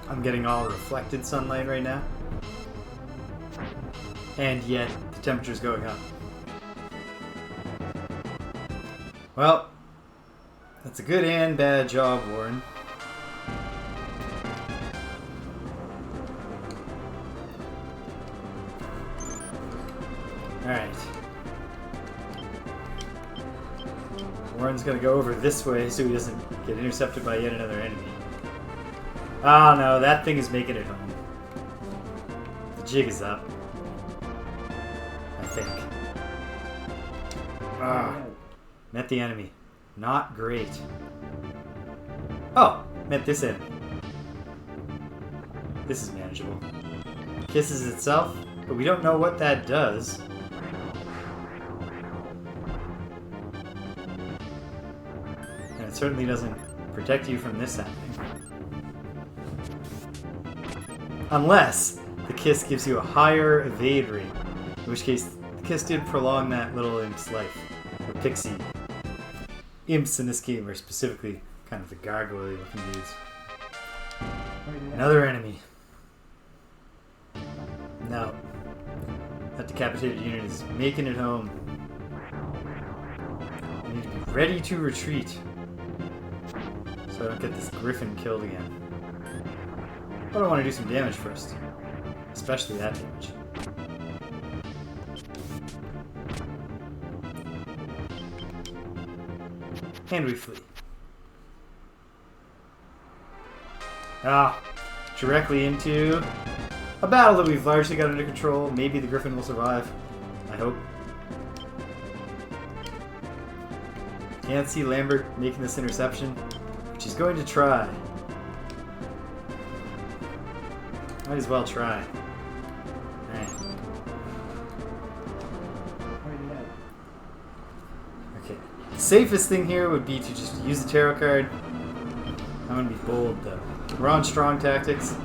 I'm getting all reflected sunlight right now. And yet, the temperature's going up. Well, that's a good and bad job, Warren. Alright. Warren's gonna go over this way so he doesn't get intercepted by yet another enemy. Oh no, that thing is making it home. The jig is up. I think. Ah, met the enemy. Not great. Oh, met this enemy. This is manageable. Kisses itself, but we don't know what that does. And it certainly doesn't protect you from this happening. Unless the kiss gives you a higher evade rate, in which case the kiss did prolong that little imp's life. Or pixie. Imps in this game are specifically kind of the gargoyle looking dudes. Another enemy. No. That decapitated unit is making it home. I need to be ready to retreat, so I don't get this griffin killed again. But I want to do some damage first. Especially that damage. And we flee. Directly into a battle that we've largely got under control. Maybe the griffin will survive. I hope. Can't see Lambert making this interception, which he's going to try. Might as well try. Alright. Okay. The safest thing here would be to just use the tarot card. I'm going to be bold though. We're on strong tactics.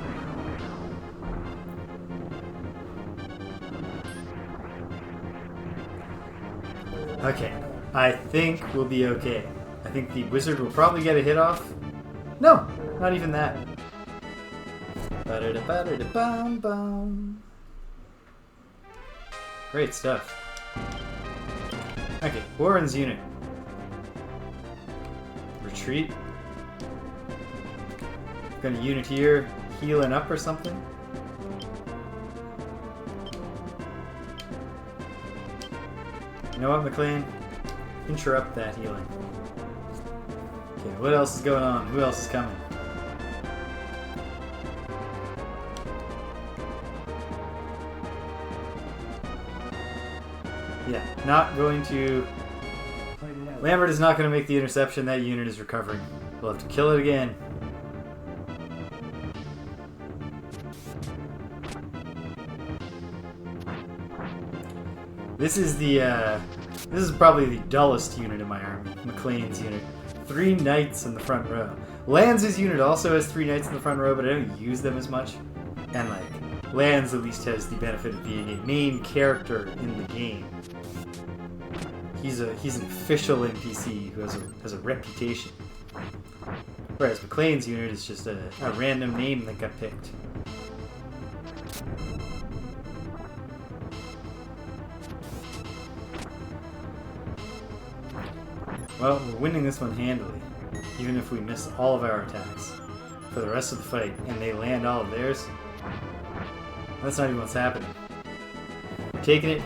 Okay. I think we'll be okay. I think the wizard will probably get a hit off. No! Not even that. Ba-da-da-ba-da-da-bum-bum. Great stuff. Okay, Warren's unit. Retreat. Got a unit here, healing up or something. You know what, McLean? Interrupt that healing. Okay, what else is going on? Who else is coming? Yeah, not going to... Lambert is not going to make the interception. That unit is recovering. We'll have to kill it again. This is the, this is probably the dullest unit in my army. McLean's unit. 3 knights in the front row. Lands' unit also has 3 knights in the front row, but I don't use them as much. And, like, Lands at least has the benefit of being a main character in the game. He's an official NPC who has a reputation. Whereas McLean's unit is just a random name that got picked. Well, we're winning this one handily, even if we miss all of our attacks for the rest of the fight, and they land all of theirs. That's not even what's happening. We're taking it,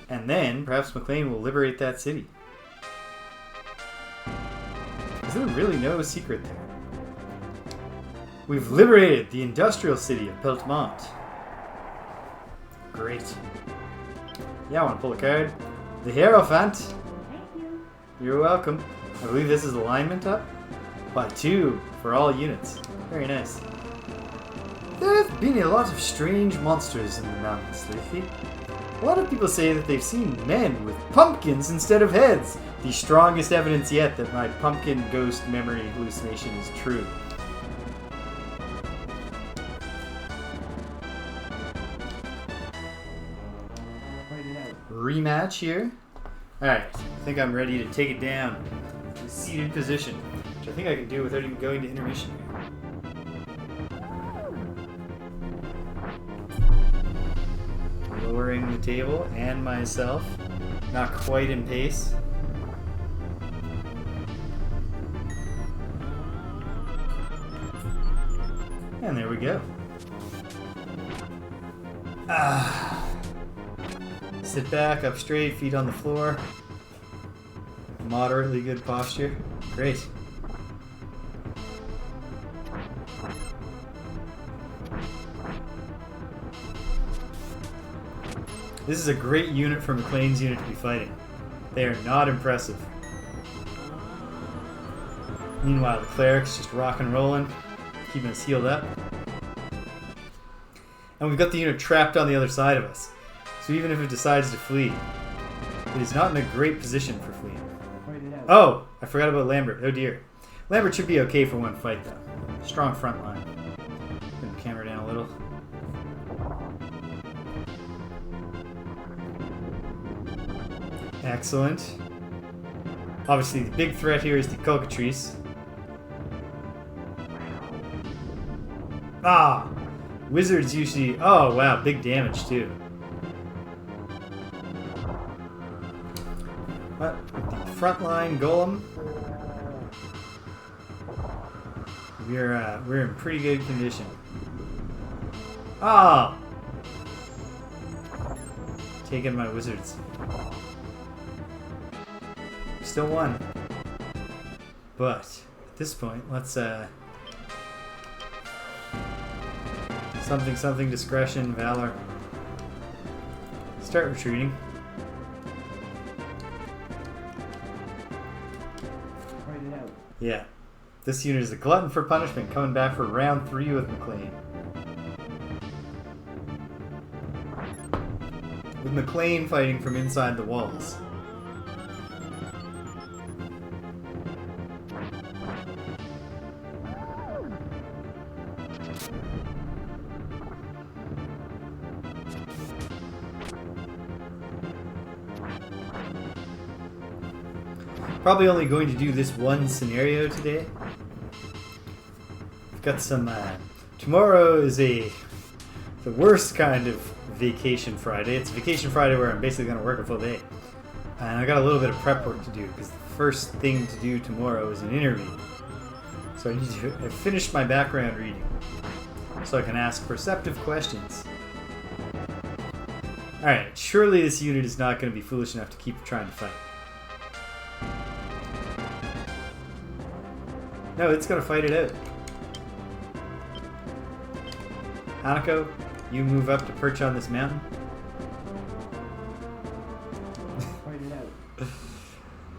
and then perhaps McLean will liberate that city. Is there really no secret there? We've liberated the industrial city of Peltmont. Great. Yeah, I want to pull a card. The Hierophant. You're welcome. I believe this is alignment up by 2 for all units. Very nice. There have been a lot of strange monsters in the mountains lately. A lot of people say that they've seen men with pumpkins instead of heads. The strongest evidence yet that my pumpkin ghost memory hallucination is true. Rematch here. Alright, I think I'm ready to take it down to a seated position, which I think I can do without even going to intermission here. Lowering the table and myself, not quite in pace. And there we go. Sit back, up straight, feet on the floor. Moderately good posture. Great. This is a great unit for McLean's unit to be fighting. They are not impressive. Meanwhile, the cleric's just rock and rolling, keeping us healed up. And we've got the unit trapped on the other side of us. So even if it decides to flee, it is not in a great position for fleeing. Fight it out. Oh! I forgot about Lambert. Oh dear. Lambert should be okay for one fight, though. Strong front line. Put the camera down a little. Excellent. Obviously, the big threat here is the Cockatrice. Ah! Wizards usually... Oh, wow. Big damage, too. What? With the frontline golem. We're in pretty good condition. Ah! Taking my wizards. Still won. But at this point, let's something discretion, valor. Start retreating. Fight it out. Yeah. This unit is a glutton for punishment, coming back for round 3 with McLean. With McLean fighting from inside the walls. Probably only going to do this one scenario today. I've got some... tomorrow is the worst kind of vacation Friday. It's Vacation Friday where I'm basically going to work a full day. And I got a little bit of prep work to do because the first thing to do tomorrow is an interview. So I need to have finished my background reading so I can ask perceptive questions. Alright, surely this unit is not going to be foolish enough to keep trying to fight. No, it's going to fight it out. Hanako, you move up to perch on this mountain. Fight it out.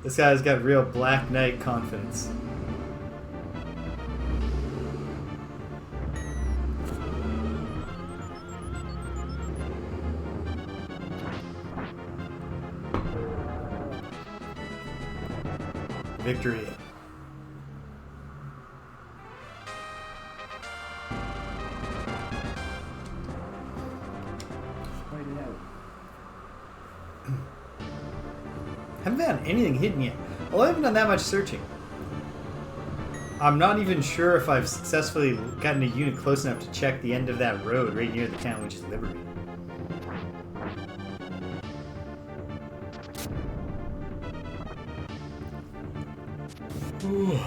This guy's got real Black Knight confidence. Victory. Fight it out. Haven't found anything hidden yet. Well, I haven't done that much searching. I'm not even sure if I've successfully gotten a unit close enough to check the end of that road right near the town, which is Liberty. Ooh.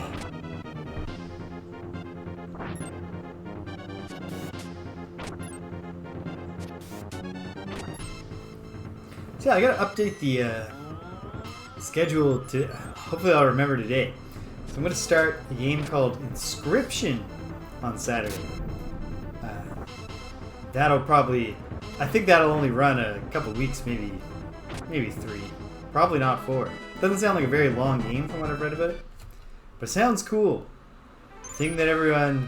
So yeah, I gotta update the schedule to... Hopefully I'll remember today. So I'm gonna start a game called Inscription on Saturday. That'll probably... I think that'll only run a couple weeks, maybe 3. Probably not 4. Doesn't sound like a very long game from what I've read about it. But it sounds cool. The thing that everyone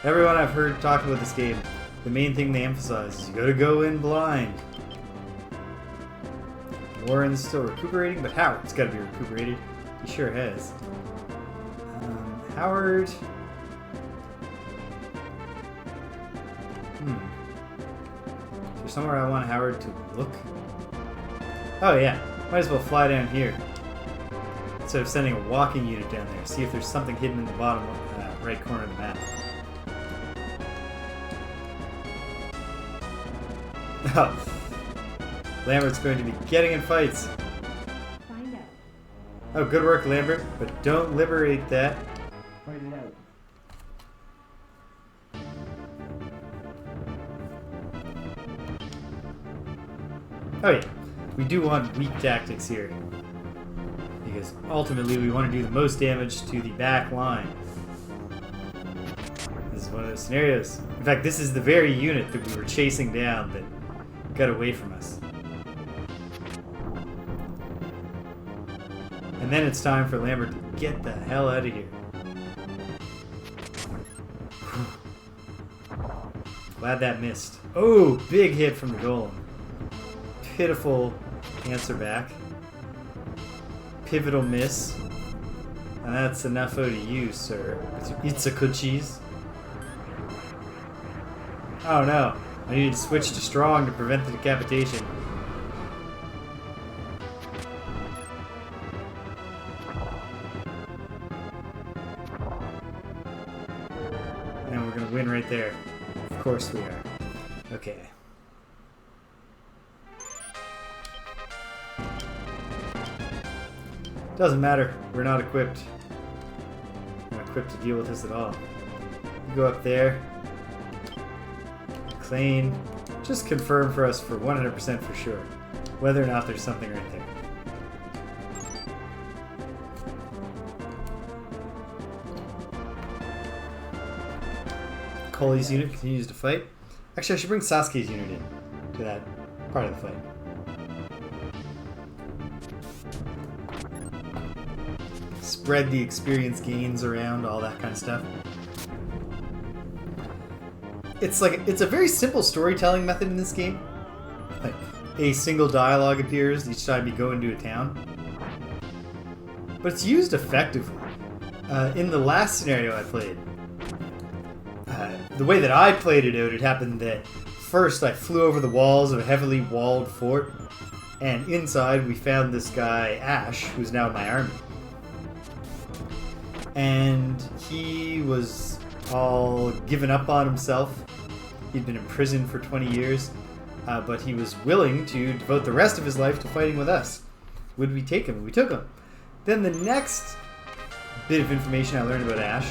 I've heard talk about this game, the main thing they emphasize is you gotta go in blind. Warren's still recuperating, but Howard's gotta be recuperated. He sure has. Howard... Is there somewhere I want Howard to look? Oh yeah, might as well fly down here. Instead of sending a walking unit down there. See if there's something hidden in the bottom right corner of the map. Oh. Lambert's going to be getting in fights. Find out. Oh, good work, Lambert, but don't liberate that. Fight it out. Oh yeah, we do want weak tactics here. Because ultimately we want to do the most damage to the back line. This is one of those scenarios. In fact, this is the very unit that we were chasing down that got away from us. And then it's time for Lambert to get the hell out of here. Glad that missed. Oh, big hit from the golem. Pitiful answer back. Pivotal miss. And that's enough out of you, sir. It's a good cheese. Oh no. I need to switch to strong to prevent the decapitation. And we're gonna win right there. Of course we are. Okay. Doesn't matter. We're not equipped. We're not equipped to deal with this at all. You go up there. Claim. Just confirm for us for 100% for sure whether or not there's something right there. Colley's unit continues to fight. Actually, I should bring Sasuke's unit in to that part of the fight. Spread the experience gains around, all that kind of stuff. It's a very simple storytelling method in this game. Like, a single dialogue appears each time you go into a town. But it's used effectively. In the last scenario I played, the way that I played it out, it happened that first I flew over the walls of a heavily walled fort, and inside we found this guy, Ash, who's now in my army. And he was all given up on himself. He'd been in prison for 20 years, but he was willing to devote the rest of his life to fighting with us. Would we take him? We took him. Then the next bit of information I learned about Ash...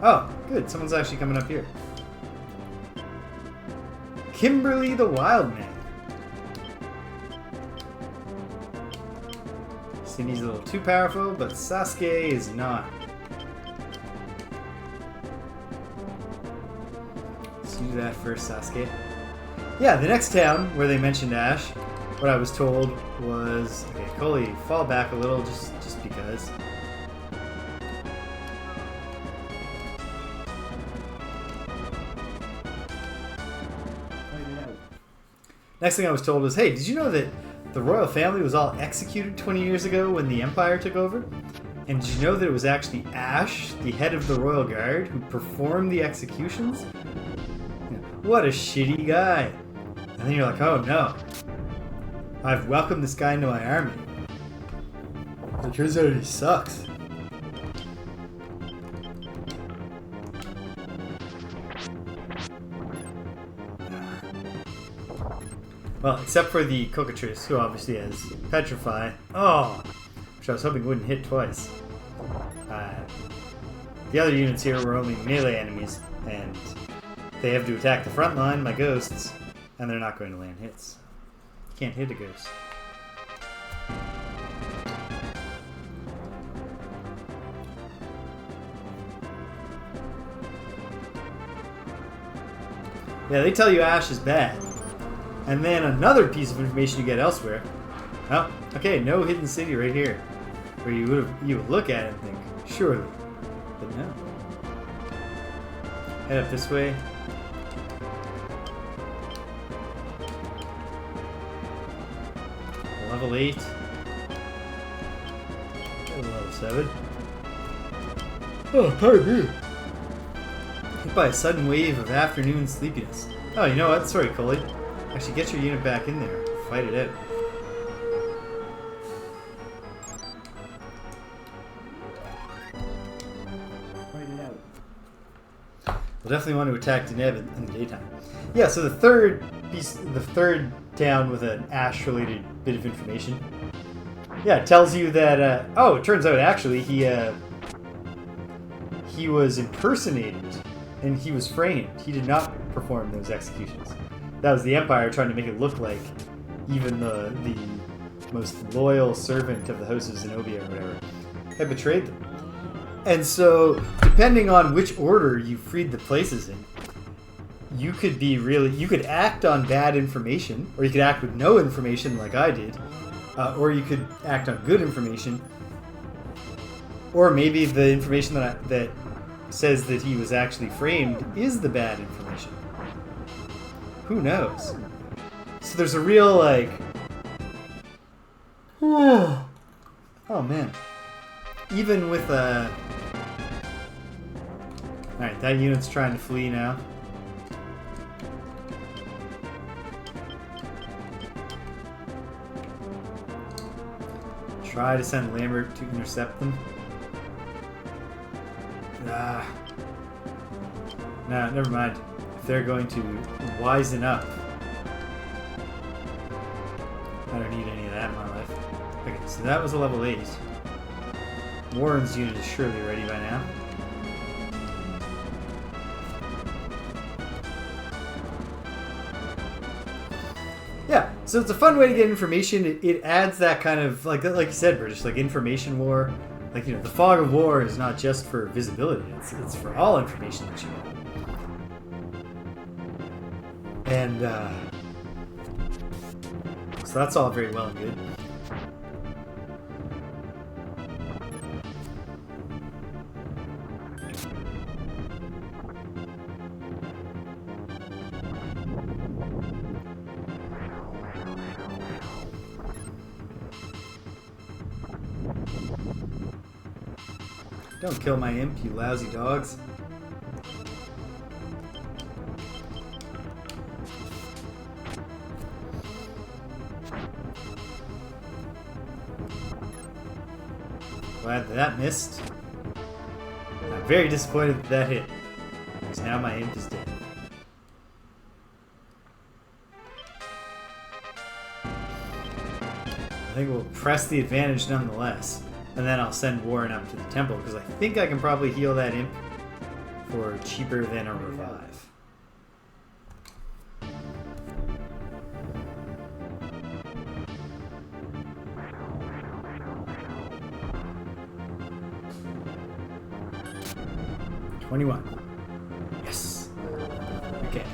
Oh, good. Someone's actually coming up here. Kimberly the Wild Man. Cindy's a little too powerful, but Sasuke is not. Let's do that first, Sasuke. Yeah, the next town where they mentioned Ash, what I was told was, okay, Coley, fall back a little just because. Next thing I was told was, hey, did you know that the royal family was all executed 20 years ago when the Empire took over? And did you know that it was actually Ash, the head of the royal guard, who performed the executions? What a shitty guy. And then you're like, oh no. I've welcomed this guy into my army. It turns out he sucks. Well, except for the Cockatrice, who obviously has Petrify. Oh! Which I was hoping wouldn't hit twice. The other units here were only melee enemies, and they have to attack the front line, my ghosts, and they're not going to land hits. You can't hit a ghost. Yeah, they tell you Ash is bad. And then another piece of information you get elsewhere. Oh, okay, no hidden city right here. Where you would look at it and think, surely. But no. Head up this way. Level 8. Level 7. Oh, pardon me. Hit by a sudden wave of afternoon sleepiness. Oh, you know what? Sorry, Coley. Actually, get your unit back in there. Fight it out. Fight it out. We'll definitely want to attack Deneb in the daytime. Yeah, so the third town with an Ash-related bit of information. Yeah, it tells you that, oh, it turns out actually he was impersonated and he was framed. He did not perform those executions. That was the Empire trying to make it look like even the most loyal servant of the House of Zenobia or whatever had betrayed them. And so, depending on which order you freed the places in, you could act on bad information, or you could act with no information like I did, or you could act on good information, or maybe the information that says that he was actually framed is the bad information. Who knows? So there's a real, like... Oh man. Even with a... Alright, that unit's trying to flee now. Try to send Lambert to intercept them. Ah. No, never mind. If they're going to wisen up. I don't need any of that in my life. Okay, so that was a level 8. Warren's unit is surely ready by now. Yeah, so it's a fun way to get information. It adds that kind of, like you said, British, like information war. Like, you know, the fog of war is not just for visibility. It's for all information that you get. And, so that's all very well and good. Don't kill my imp, you lousy dogs. Glad that missed. I'm very disappointed that that hit, because now my imp is dead. I think we'll press the advantage nonetheless. And then I'll send Warren up to the temple, because I think I can probably heal that imp for cheaper than a revive. $21. Yes. Okay.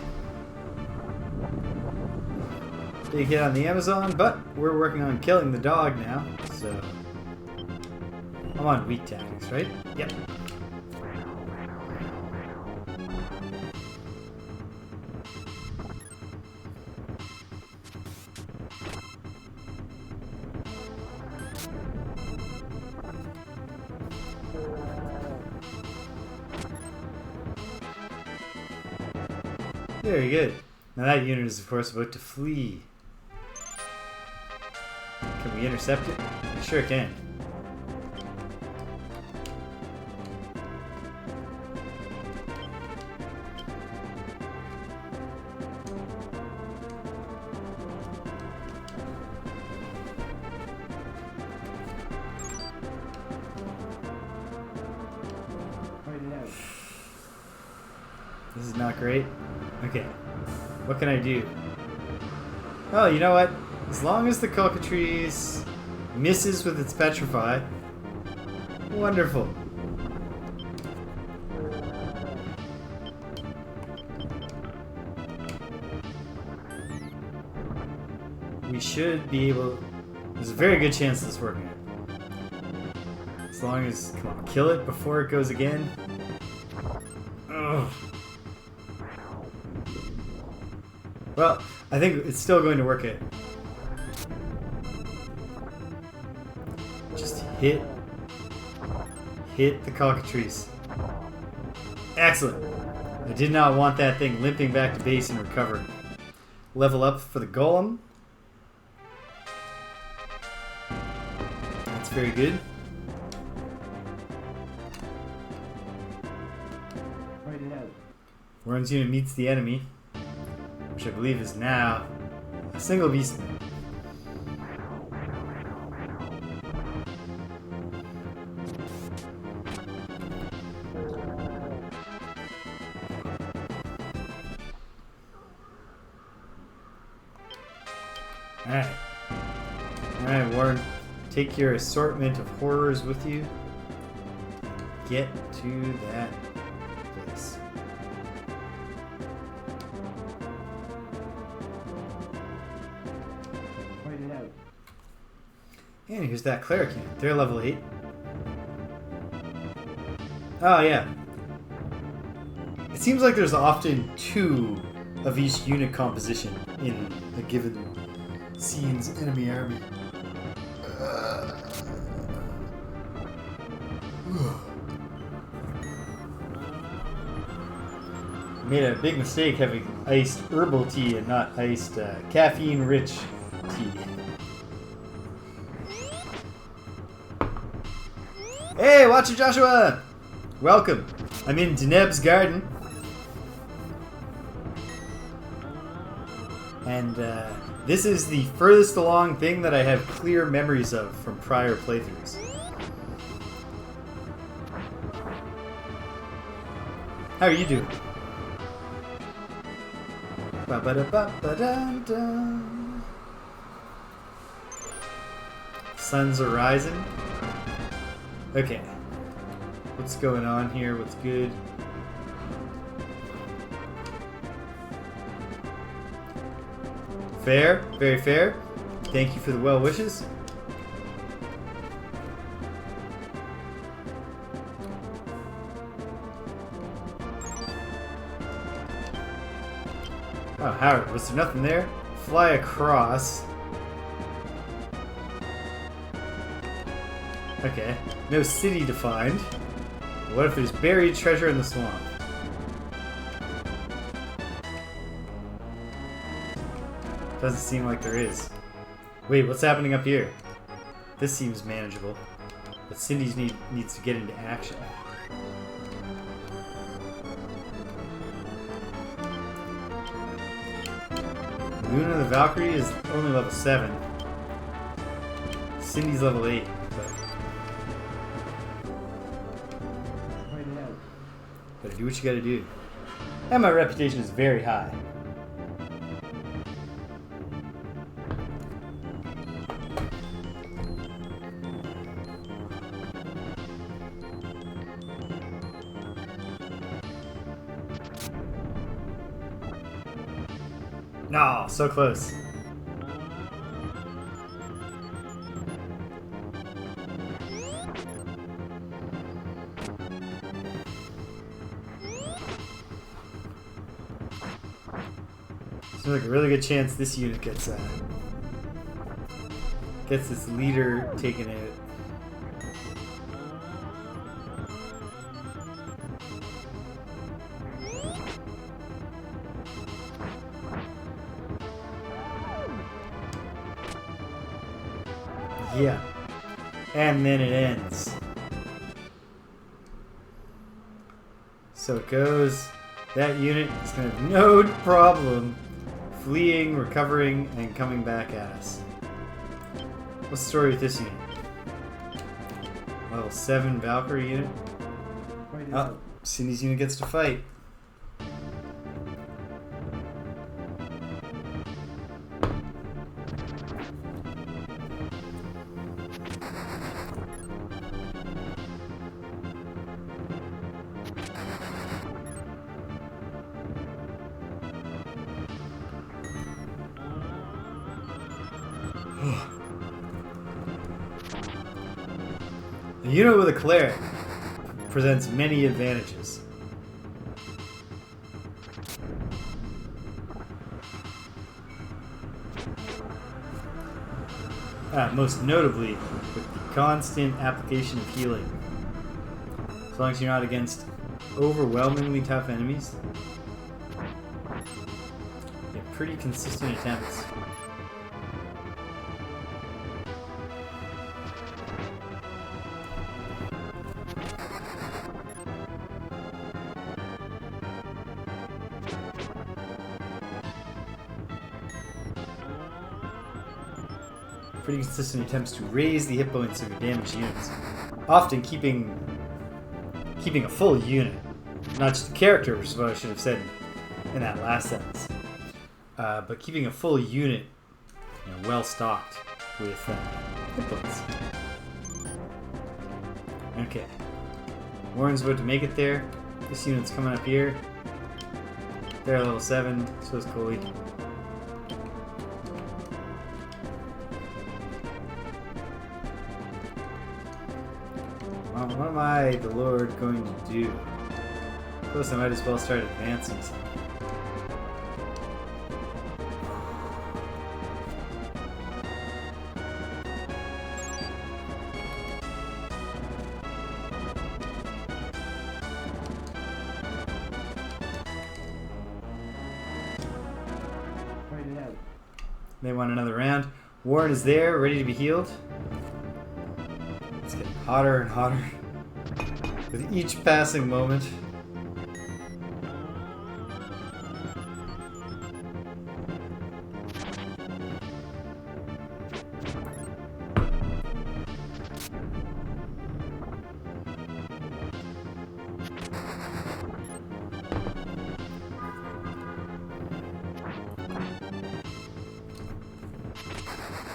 Big hit on the Amazon, but we're working on killing the dog now, so... I'm on weak tactics, right? Yep. Very good. Now that unit is, of course, about to flee. Can we intercept it? We sure can. This is not great. Okay. What can I do? Oh, you know what? As long as the cockatrice misses with its petrify. Wonderful. We should be able... There's a very good chance this working out. As long as... Come on, kill it before it goes again. Ugh. Well, I think it's still going to work out. Just hit the cockatrice. Excellent. I did not want that thing limping back to base and recovering. Level up for the golem. That's very good. Write it out. Warren's unit meets the enemy, which I believe is now a single beastman. Alright. Alright, Warren. Take your assortment of horrors with you. Get to that place. Write it out. And here's that cleric unit. They're level 8. Oh, yeah. It seems like there's often two of each unit composition in a given scene's enemy army. Made a big mistake having iced herbal tea and not iced caffeine-rich tea. Hey, Watcher Joshua! Welcome. I'm in Deneb's garden. And this is the furthest along thing that I have clear memories of from prior playthroughs. How are you doing? Ba-ba-da-ba-ba-dun-dun. Suns are rising. Okay. What's going on here? What's good? Fair. Very fair. Thank you for the well wishes. Oh, Howard, was there nothing there? Fly across. Okay. No city to find. What if there's buried treasure in the swamp? Doesn't seem like there is. Wait, what's happening up here? This seems manageable. But Cindy's needs to get into action. Luna the Valkyrie is only level 7. Cindy's level 8. Gotta do what you gotta do. And my reputation is very high. No, so close. Seems like a really good chance this unit gets this leader taken out. Yeah. And then it ends. So it goes. That unit is going to have no problem fleeing, recovering, and coming back at us. What's the story with this unit? Level 7 Valkyrie unit. Oh, Cindy's unit gets to fight. A unit with a cleric presents many advantages. Most notably, with the constant application of healing. As long as you're not against overwhelmingly tough enemies, you have pretty consistent attempts. Pretty consistent attempts to raise the hit points of your damaged units. Often keeping a full unit, not just a character, which is what I should have said in that last sentence, but keeping a full unit, well stocked with hit points. Okay, Warren's about to make it there. This unit's coming up here. They're level 7, so is Coley. What am I, the Lord, going to do? Of course, I might as well start advancing something. They want another round. Warren is there, ready to be healed. It's getting hotter and hotter with each passing moment.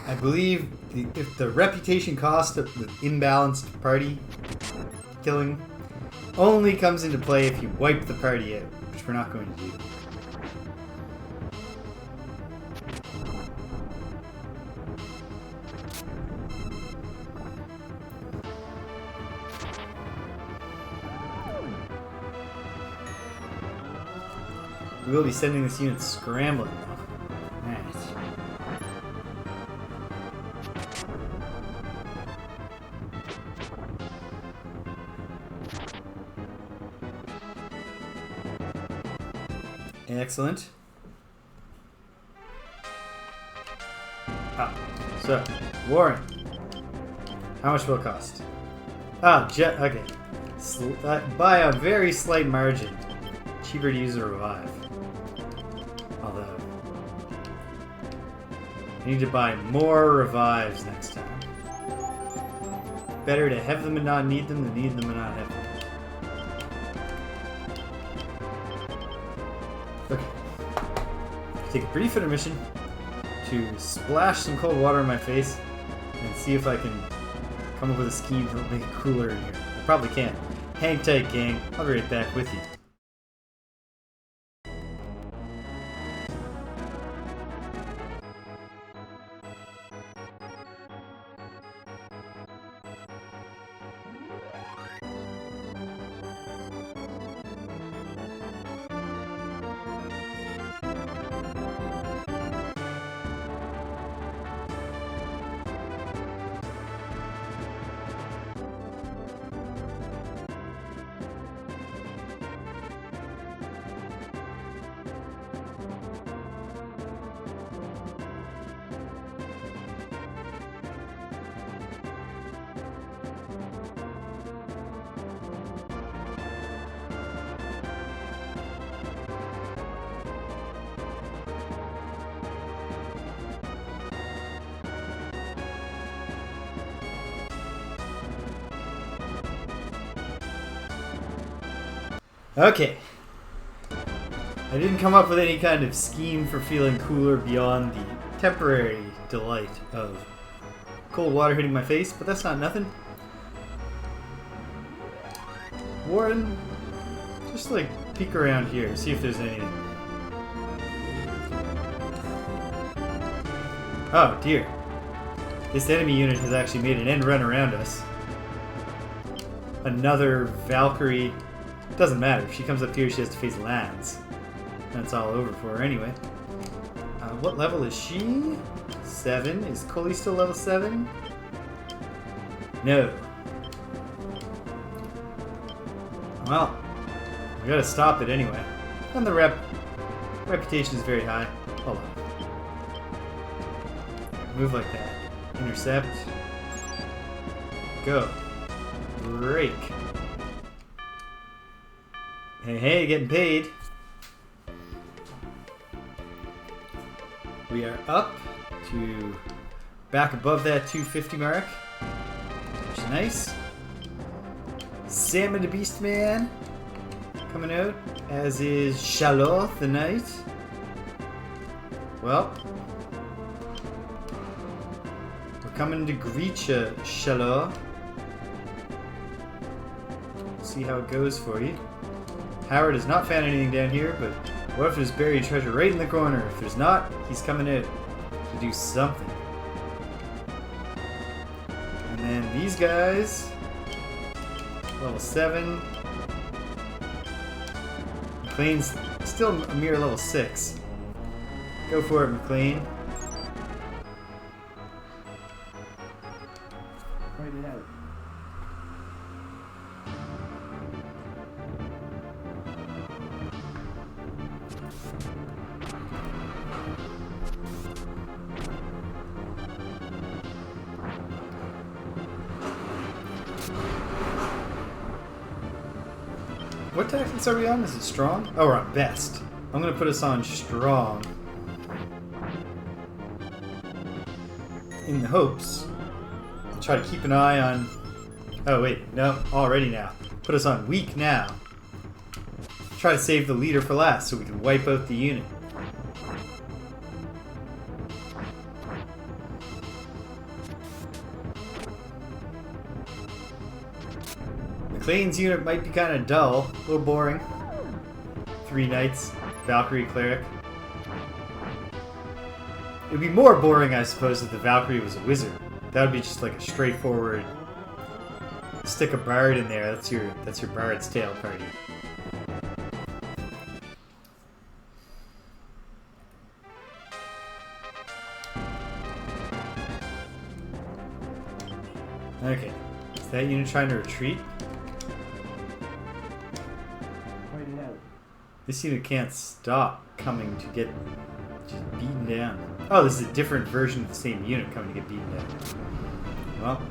I believe if the reputation cost of the imbalanced party killing only comes into play if you wipe the party out, which we're not going to do. We will be sending this unit scrambling though. Nice. Excellent. So, Warren. How much will it cost? Okay. By a very slight margin. Cheaper to use a revive. Although, I need to buy more revives next time. Better to have them and not need them than need them and not have them. Okay. Take a brief intermission to splash some cold water in my face and see if I can come up with a scheme to make it cooler in here. I probably can't. Hang tight, gang. I'll be right back with you. Okay. I didn't come up with any kind of scheme for feeling cooler beyond the temporary delight of cold water hitting my face, but that's not nothing. Warren, just like peek around here, see if there's anything. Oh dear. This enemy unit has actually made an end run around us. Another Valkyrie. Doesn't matter. If she comes up here, she has to face lands. That's all over for her anyway. What level is she? 7. Is Cully still level 7? No. Well, we gotta stop it anyway. And the reputation is very high. Hold on. Move like that. Intercept. Go. Break. Hey, getting paid. We are up to back above that 250 mark, which is nice. Salmon the Beast Man coming out, as is Sharom the Knight. Well, we're coming to greet you, Sharom. See how it goes for you. Howard has not found anything down here, but what if there's buried treasure right in the corner? If there's not, he's coming out to do something. And then these guys, level 7. McLean's still a mere level 6. Go for it, McLean. Fight it out. What tactics are we on? Is it strong? Oh, we're on best. I'm gonna put us on strong. In the hopes. I'll try to keep an eye on... Oh wait, no, already now. Put us on weak now. Try to save the leader for last so we can wipe out the unit. McLean's unit might be kind of dull, a little boring. 3 knights, Valkyrie cleric. It would be more boring, I suppose, if the Valkyrie was a wizard. That would be just like a straightforward stick a bard in there. That's your bard's tale party. Okay, is that unit trying to retreat? This unit can't stop coming to get just beaten down. Oh, this is a different version of the same unit coming to get beaten down. Well,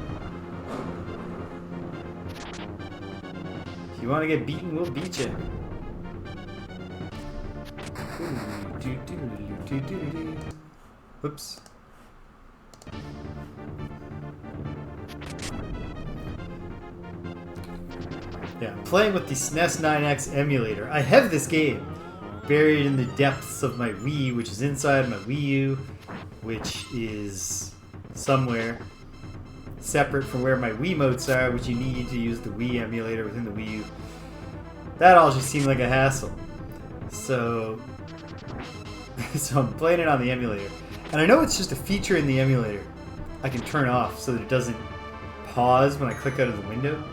if you want to get beaten, we'll beat you. Whoops. Yeah, playing with the SNES 9X emulator. I have this game buried in the depths of my Wii, which is inside my Wii U, which is somewhere separate from where my Wiimotes are, which you need to use the Wii emulator within the Wii U. That all just seemed like a hassle. So I'm playing it on the emulator. And I know it's just a feature in the emulator I can turn off so that it doesn't pause when I click out of the window.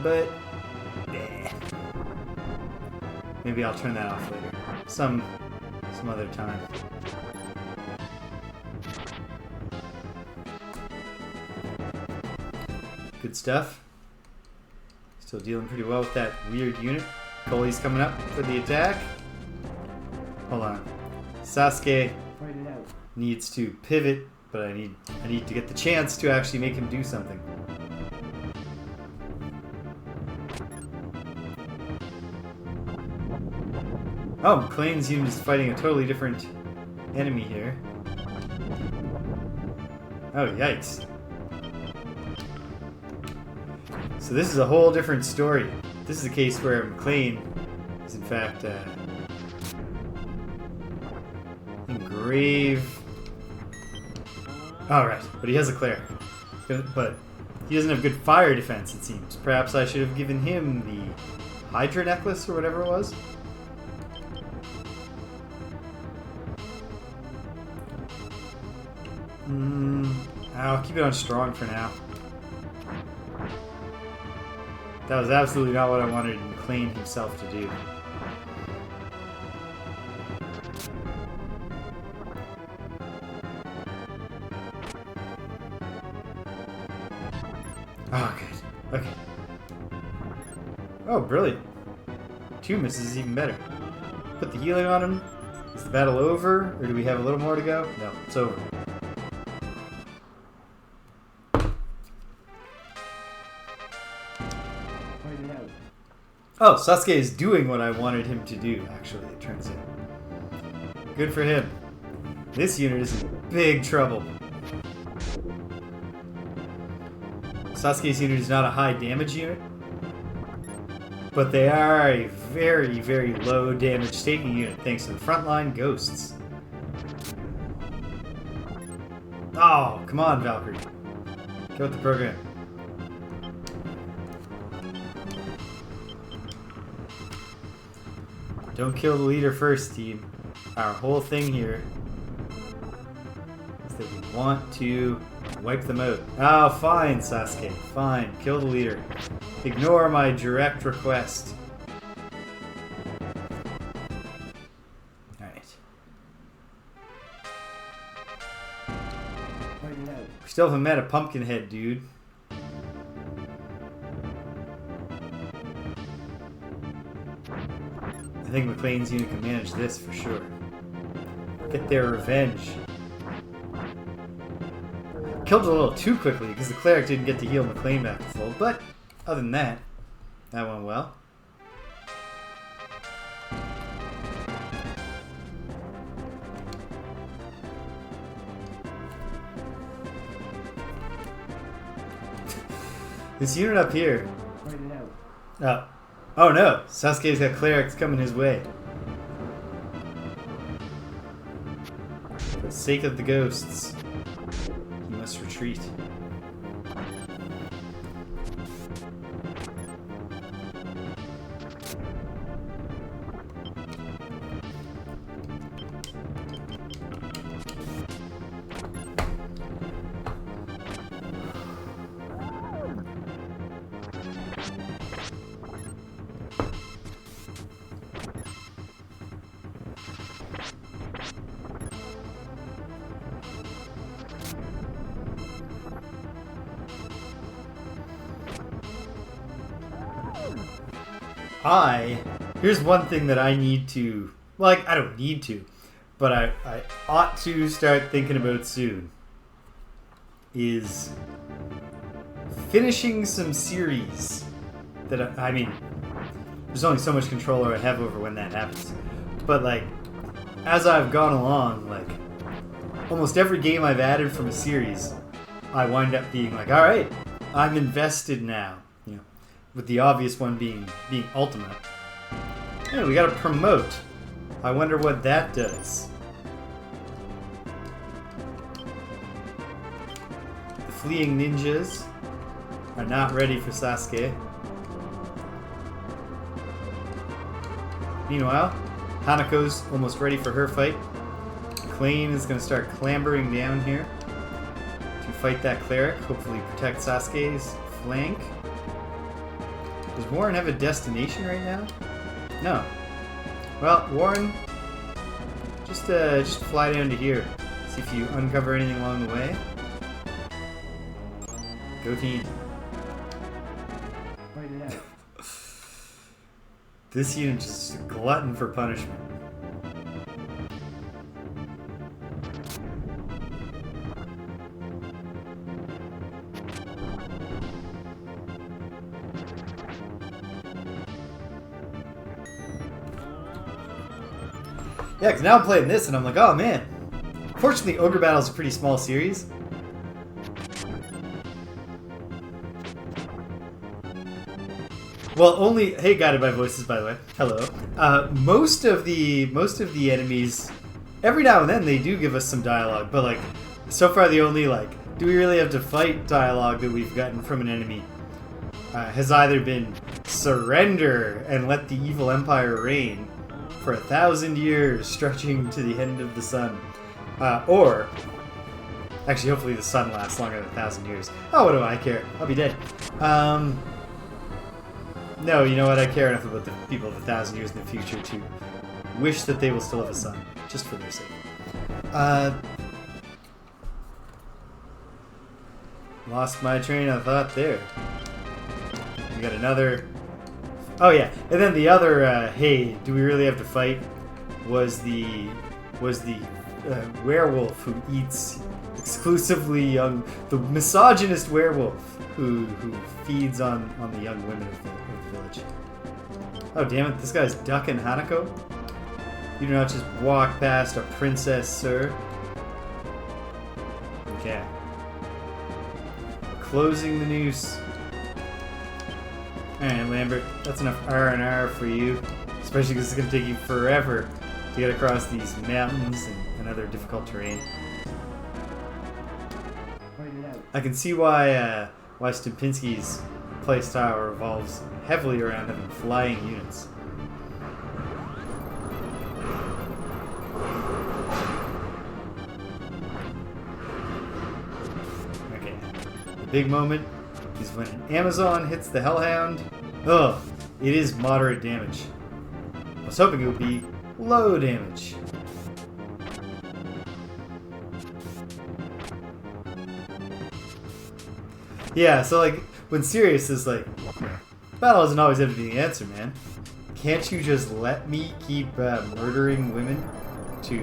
But maybe I'll turn that off later. Some other time. Good stuff. Still dealing pretty well with that weird unit. Goalie's coming up for the attack. Hold on. Sasuke needs to pivot, but I need to get the chance to actually make him do something. Oh, McLean's unit is fighting a totally different enemy here. Oh, yikes. So this is a whole different story. This is a case where McLean is in fact in grave... Alright, but he has a cleric. But he doesn't have good fire defense, it seems. Perhaps I should have given him the Hydra necklace or whatever it was. I'll keep it on strong for now. That was absolutely not what I wanted McLean himself to do. Oh, good. Okay. Oh, brilliant. 2 misses is even better. Put the healing on him. Is the battle over, or do we have a little more to go? No, it's over. Oh, Sasuke is doing what I wanted him to do, actually, it turns out. Good for him. This unit is in big trouble. Sasuke's unit is not a high damage unit, but they are a very, very low damage taking unit thanks to the frontline ghosts. Oh, come on, Valkyrie. Get with the program. Don't kill the leader first, team. Our whole thing here is that we want to wipe them out. Oh, fine, Sasuke. Fine. Kill the leader. Ignore my direct request. Alright. We still haven't met a Pumpkinhead, dude. I think McLean's unit can manage this for sure. Get their revenge. Killed it a little too quickly because the cleric didn't get to heal McLean back to full, but other than that, That went well. This unit up here. Fight it out. Oh no! Sasuke's got clerics coming his way. For the sake of the ghosts, he must retreat. Here's one thing that I need to, like, I don't need to, but I ought to start thinking about soon, is finishing some series that, I mean, there's only so much control I have over when that happens, but, like, as I've gone along, like, almost every game I've added from a series, I wind up being like, alright, I'm invested now, you know, with the obvious one being Ultimate. Hey, we gotta promote. I wonder what that does. The fleeing ninjas are not ready for Sasuke. Meanwhile, Hanako's almost ready for her fight. Klain is gonna start clambering down here to fight that cleric, hopefully protect Sasuke's flank. Does Warren have a destination right now? No. Well, Warren, just fly down to here. See if you uncover anything along the way. Go team. Fight it out. This unit's just a glutton for punishment. Yeah, because now I'm playing this and I'm like, oh man. Fortunately, Ogre Battle's a pretty small series. Well, only hey, guided by voices, by the way. Hello. Most of the enemies, every now and then they do give us some dialogue, but like so far the only like, do we really have to fight dialogue that we've gotten from an enemy has either been surrender and let the evil empire reign for 1,000 years, stretching to the end of the sun, or actually, hopefully the sun lasts longer than 1,000 years. Oh, what do I care? I'll be dead. No, you know what? I care enough about the people of 1,000 years in the future to wish that they will still have a sun, just for their sake. Lost my train of thought there. We got another. Oh yeah, and then the other. Hey, do we really have to fight? Was the werewolf who eats exclusively young, the misogynist werewolf who feeds on the young women of the village. Oh damn it! This guy's ducking Hanako. You do not just walk past a princess, sir. Okay. Closing the noose. Alright, Lambert, that's enough R&R for you. Especially because it's going to take you forever to get across these mountains and other difficult terrain. I can see why Stupinski's playstyle revolves heavily around having flying units. Okay, the big moment is when an Amazon hits the Hellhound. Ugh, it is moderate damage. I was hoping it would be low damage. Yeah, so like, when Sirius is like, battle doesn't always have to be the answer, man. Can't you just let me keep murdering women to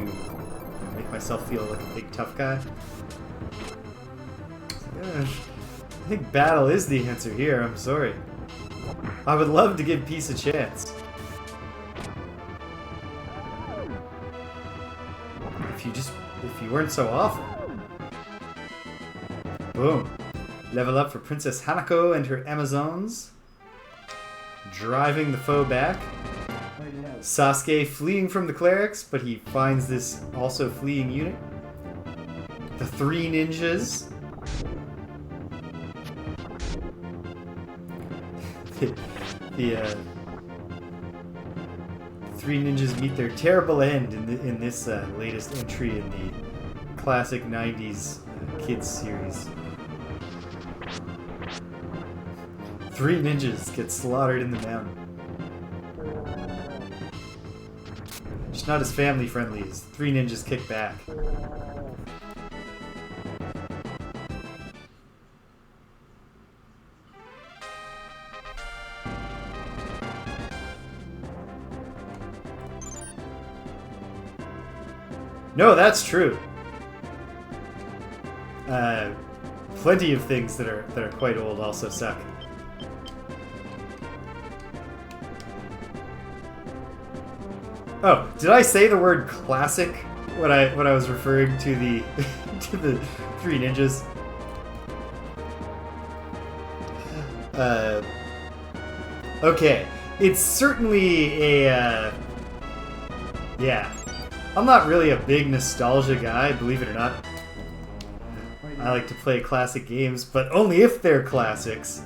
make myself feel like a big tough guy? I think battle is the answer here, I'm sorry. I would love to give peace a chance. If you weren't so awful. Boom. Level up for Princess Hanako and her Amazons. Driving the foe back. Sasuke fleeing from the clerics, but he finds this also fleeing unit. The three ninjas. the three ninjas meet their terrible end in this latest entry in the classic 90s kids series. Three ninjas get slaughtered in the mountain. It's not as family friendly as Three Ninjas Kick Back. No, that's true. Plenty of things that are quite old also suck. Oh, did I say the word classic when I was referring to the to the Three Ninjas? Okay, it's certainly a yeah. I'm not really a big nostalgia guy, believe it or not. I like to play classic games, but only if they're classics.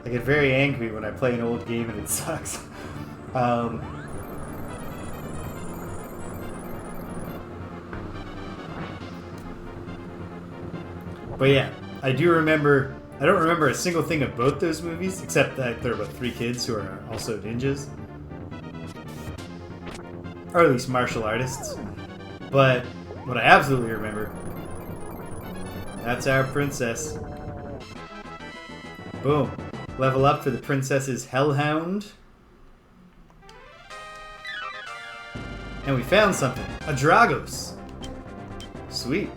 I get very angry when I play an old game and it sucks. But yeah, I don't remember a single thing of both those movies, except that there are about three kids who are also ninjas. Or at least martial artists. But what I absolutely remember, that's our princess. Boom. Level up for the princess's Hellhound. And we found something. A Dragos. Sweet.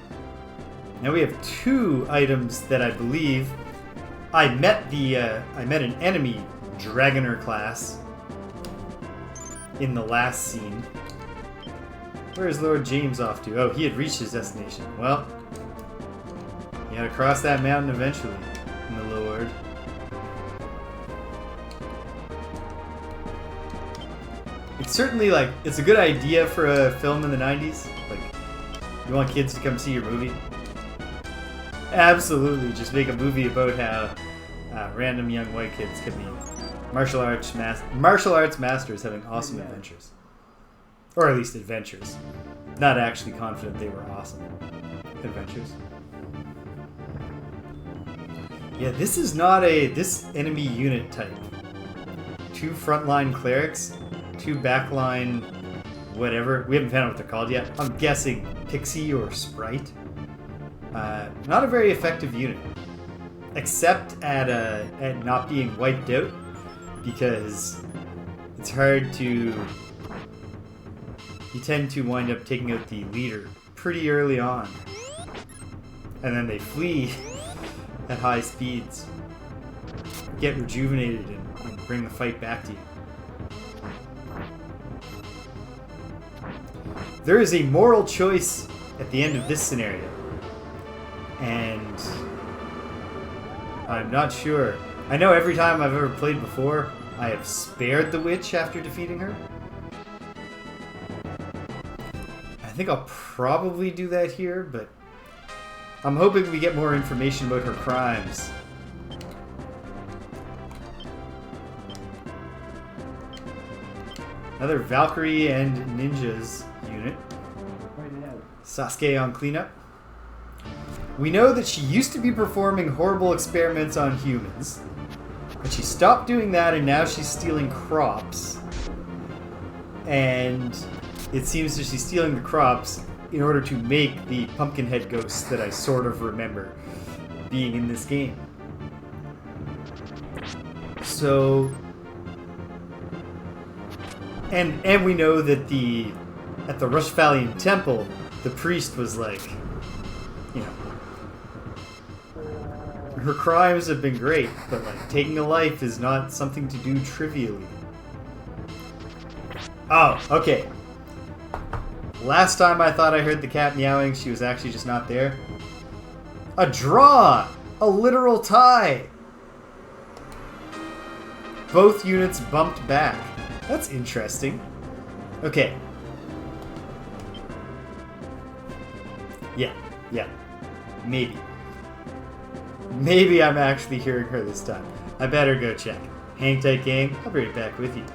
Now we have two items that I believe I met an enemy Dragoner class in the last scene. Where is Lord James off to? Oh, he had reached his destination. Well, he had to cross that mountain eventually, my lord. It's certainly it's a good idea for a film in the 90s. Like, you want kids to come see your movie? Absolutely, just make a movie about how random young white kids can be martial arts masters having awesome adventures. Or at least adventures. Not actually confident they were awesome adventures. Yeah, this is not this enemy unit type. Two frontline clerics, two backline whatever. We haven't found out what they're called yet. I'm guessing Pixie or Sprite. Not a very effective unit. Except at not being wiped out. Because it's hard to... You tend to wind up taking out the leader pretty early on. And then they flee at high speeds. Get rejuvenated and bring the fight back to you. There is a moral choice at the end of this scenario. And I'm not sure. I know every time I've ever played before, I have spared the witch after defeating her. I think I'll probably do that here, but I'm hoping we get more information about her crimes. Another Valkyrie and Ninjas unit. Sasuke on cleanup. We know that she used to be performing horrible experiments on humans, but she stopped doing that and now she's stealing crops. And it seems that she's stealing the crops in order to make the Pumpkinhead ghosts that I sort of remember being in this game. So... And we know that at the Rushvalian Temple, the priest was like, you know, Her crimes have been great, but like taking a life is not something to do trivially. Oh, okay. Last time I thought I heard the cat meowing, she was actually just not there. A draw! A literal tie! Both units bumped back. That's interesting. Okay. Yeah. Maybe. Maybe I'm actually hearing her this time. I better go check. Hang tight, gang. I'll be right back with you.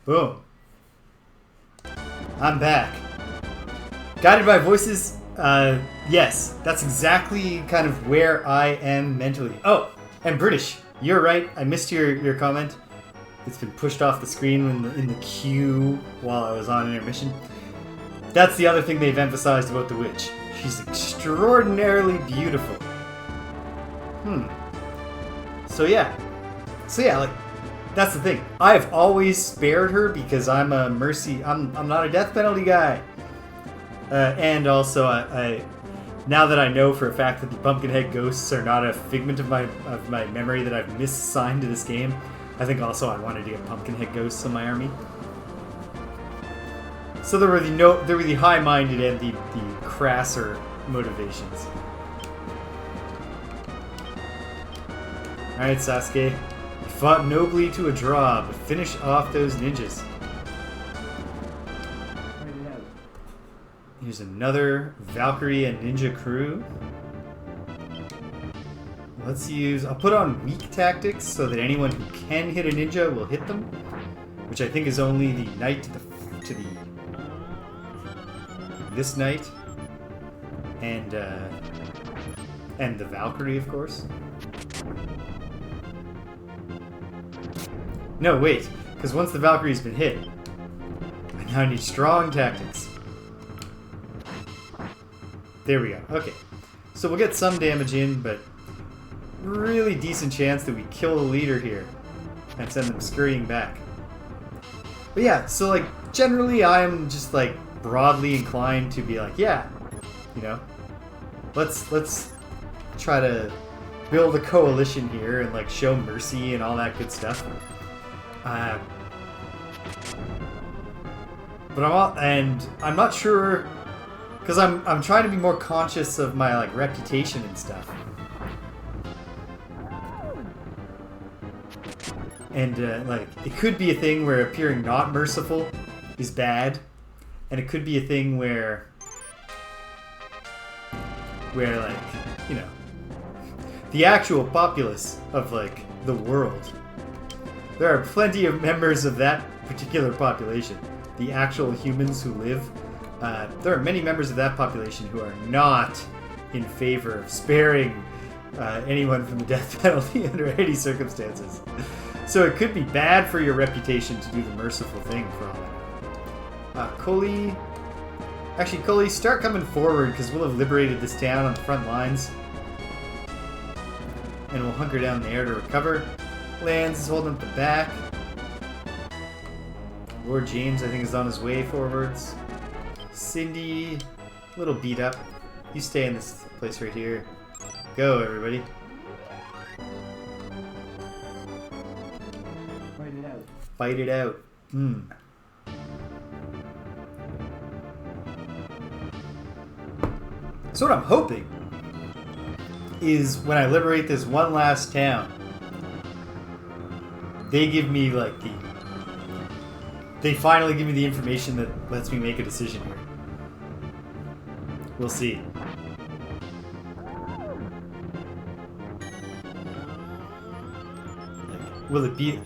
Boom. I'm back. Guided by voices? Yes. That's exactly kind of where I am mentally. Oh, and British. You're right. I missed your comment. It's been pushed off the screen in the queue while I was on intermission. That's the other thing they've emphasized about the witch. She's extraordinarily beautiful. So yeah, like, that's the thing. I've always spared her because I'm a mercy. I'm not a death penalty guy. And also, I now that I know for a fact that the Pumpkinhead ghosts are not a figment of my memory that I've misassigned to this game, I think also I wanted to get Pumpkinhead ghosts in my army. So there were the high-minded and the crasser motivations. Alright, Sasuke. You fought nobly to a draw, but finish off those ninjas. Here's another Valkyrie and ninja crew. I'll put on weak tactics so that anyone who can hit a ninja will hit them, which I think is only the knight to this knight, and the Valkyrie, of course. No, wait, because once the Valkyrie's been hit, I now need strong tactics. There we go. Okay, so we'll get some damage in, but really decent chance that we kill the leader here and send them scurrying back. But yeah, so like generally I'm just like broadly inclined to be like, yeah, you know, let's try to build a coalition here and like show mercy and all that good stuff. But I'm not sure Because I'm trying to be more conscious of my like reputation and stuff. And like it could be a thing where appearing not merciful is bad, and it could be a thing where like, you know, the actual populace of like the world, there are plenty of members of that particular population, the actual humans who live. There are many members of that population who are not in favor of sparing anyone from the death penalty under any circumstances. So it could be bad for your reputation to do the merciful thing for all I know. Koli... Actually, Koli, start coming forward because we'll have liberated this town on the front lines. And we'll hunker down there to recover. Lance is holding up the back. Lord James, I think, is on his way forwards. Cindy, a little beat up. You stay in this place right here. Go, everybody. Fight it out. Fight it out. So what I'm hoping is when I liberate this one last town, they give me like they finally give me the information that lets me make a decision here. We'll see. Will it be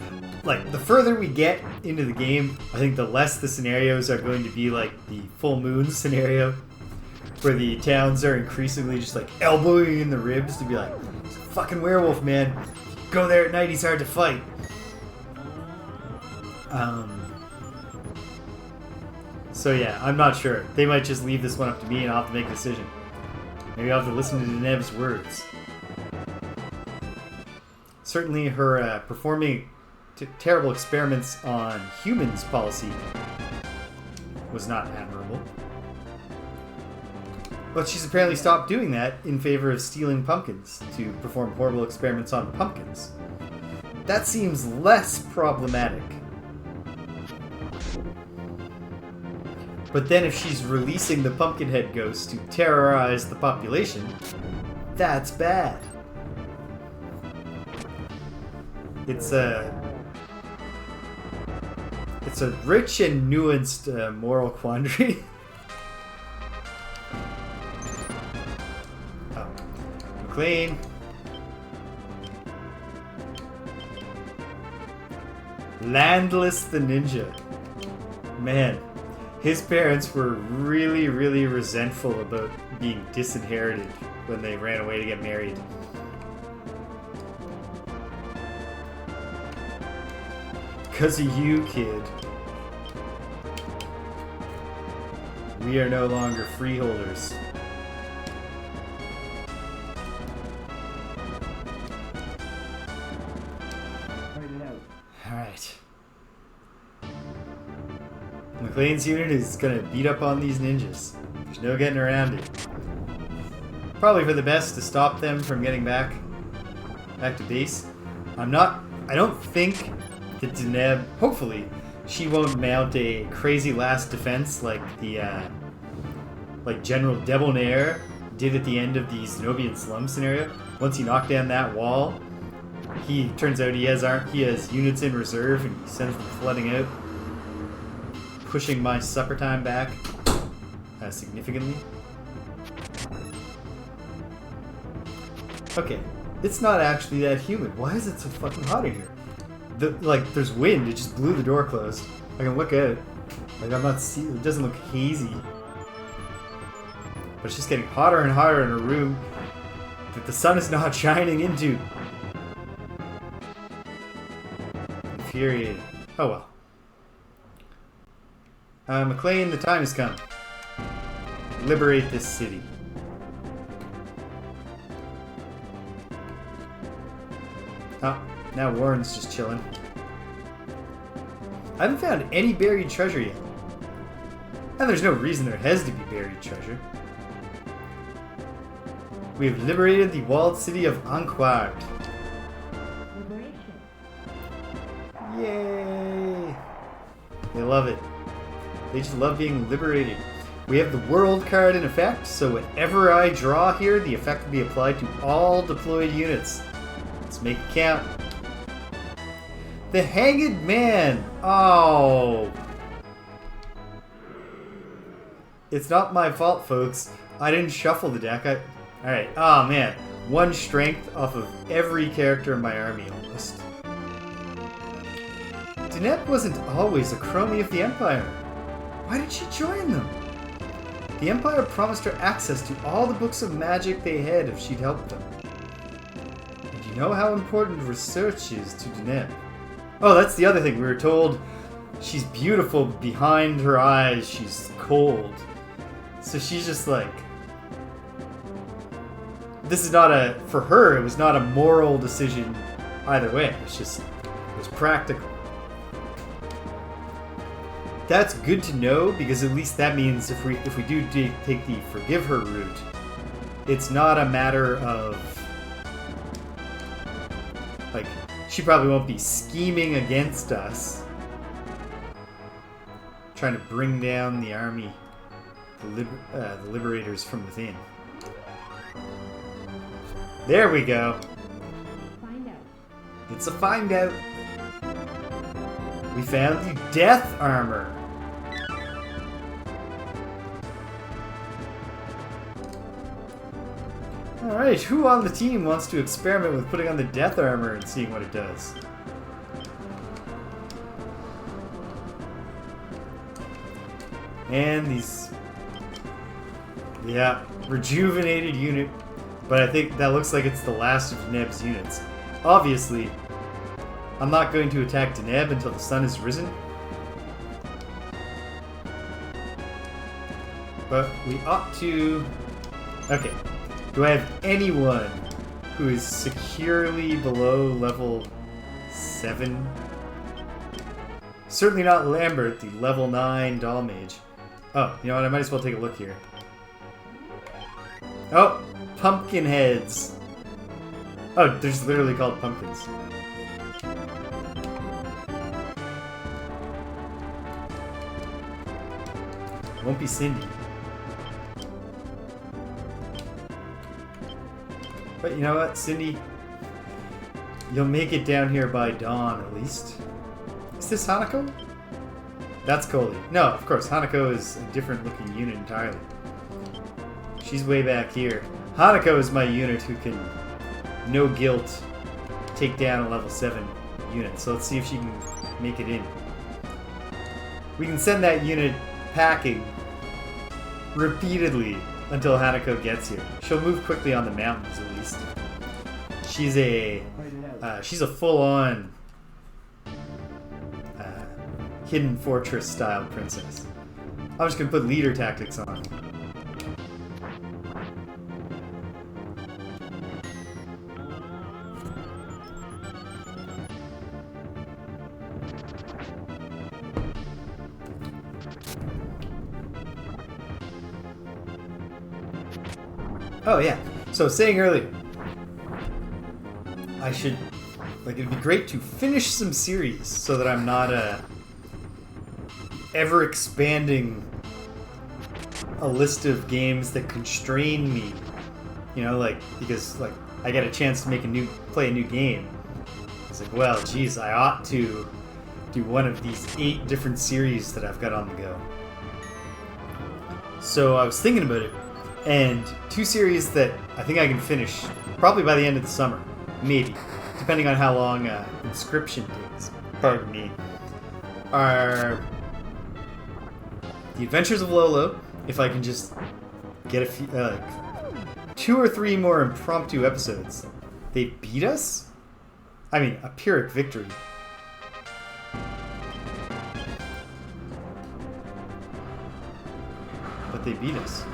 like the further we get into the game, I think the less the scenarios are going to be like the full moon scenario, where the towns are increasingly just like elbowing you in the ribs to be like, he's a fucking werewolf, man. Go there at night, he's hard to fight. So yeah, I'm not sure. They might just leave this one up to me and I'll have to make a decision. Maybe I'll have to listen to Deneb's words. Certainly her performing terrible experiments on humans policy was not admirable. But she's apparently stopped doing that in favor of stealing pumpkins to perform horrible experiments on pumpkins. That seems less problematic. But then if she's releasing the Pumpkinhead ghost to terrorize the population, that's bad. It's a rich and nuanced moral quandary. McLean. Landless the Ninja. Man, his parents were really, really resentful about being disinherited when they ran away to get married. Because of you, kid. We are no longer freeholders. Alright. McLean's unit is gonna beat up on these ninjas. There's no getting around it. Probably for the best to stop them from getting back to base. I don't think that Deneb, hopefully, she won't mount a crazy last defense like the like General Debonair did at the end of the Zenobian slum scenario. Once he knocked down that wall, he turns out he has units in reserve and he sends them flooding out, pushing my supper time back significantly. Okay, it's not actually that humid. Why is it so fucking hot in here? There's wind. It just blew the door closed. I can look out. Like I'm not seeing. It doesn't look hazy. But it's just getting hotter and hotter in a room that the sun is not shining into. Infuriating. Oh well. McLean, the time has come. Liberate this city. Oh, now Warren's just chilling. I haven't found any buried treasure yet. And there's no reason there has to be buried treasure. We have liberated the walled city of Anquard. Yay! They love it. They just love being liberated. We have the world card in effect, so whatever I draw here, the effect will be applied to all deployed units. Let's make it count. The Hanged Man! Oh! It's not my fault, folks. I didn't shuffle the deck. Alright, oh man. 1 strength off of every character in my army, almost. Deneb wasn't always a crony of the Empire. Why did she join them? The Empire promised her access to all the books of magic they had if she'd helped them. And you know how important research is to Deneb. Oh, that's the other thing. We were told she's beautiful, but behind her eyes she's cold. So she's just like... This is not a... For her, it was not a moral decision either way. It's just... It was practical. That's good to know, because at least that means if we do take the forgive her route, it's not a matter of... Like, she probably won't be scheming against us. Trying to bring down the army. The Liberators from within. There we go. Find out. It's a find out. We found the death armor. Alright, who on the team wants to experiment with putting on the death armor and seeing what it does? And these... Yeah, rejuvenated unit. But I think that looks like it's the last of Deneb's units. Obviously, I'm not going to attack Deneb until the sun has risen. But we ought to... Okay. Do I have anyone who is securely below level 7? Certainly not Lambert, the level 9 doll mage. Oh, you know what? I might as well take a look here. Oh! Pumpkin heads! Oh, they're just literally called pumpkins. Won't be Cindy. But you know what, Cindy? You'll make it down here by dawn, at least. Is this Hanako? That's Coley. No, of course, Hanako is a different looking unit entirely. She's way back here. Hanako is my unit who can, no guilt, take down a level 7 unit. So let's see if she can make it in. We can send that unit packing repeatedly until Hanako gets here. She'll move quickly on the mountains, at least. She's a full-on Hidden Fortress style princess. I'm just gonna put leader tactics on. Oh yeah, so saying earlier, I should, it'd be great to finish some series so that I'm not ever expanding a list of games that constrain me, you know, because I get a chance to play a new game. It's like, well, geez, I ought to do one of these 8 different series that I've got on the go. So I was thinking about it. And 2 series that I think I can finish probably by the end of the summer. Maybe. Depending on how long inscription takes. Pardon me. Are The Adventures of Lolo, if I can just get a few, 2 or 3 more impromptu episodes. They beat us? I mean, a Pyrrhic victory. But they beat us.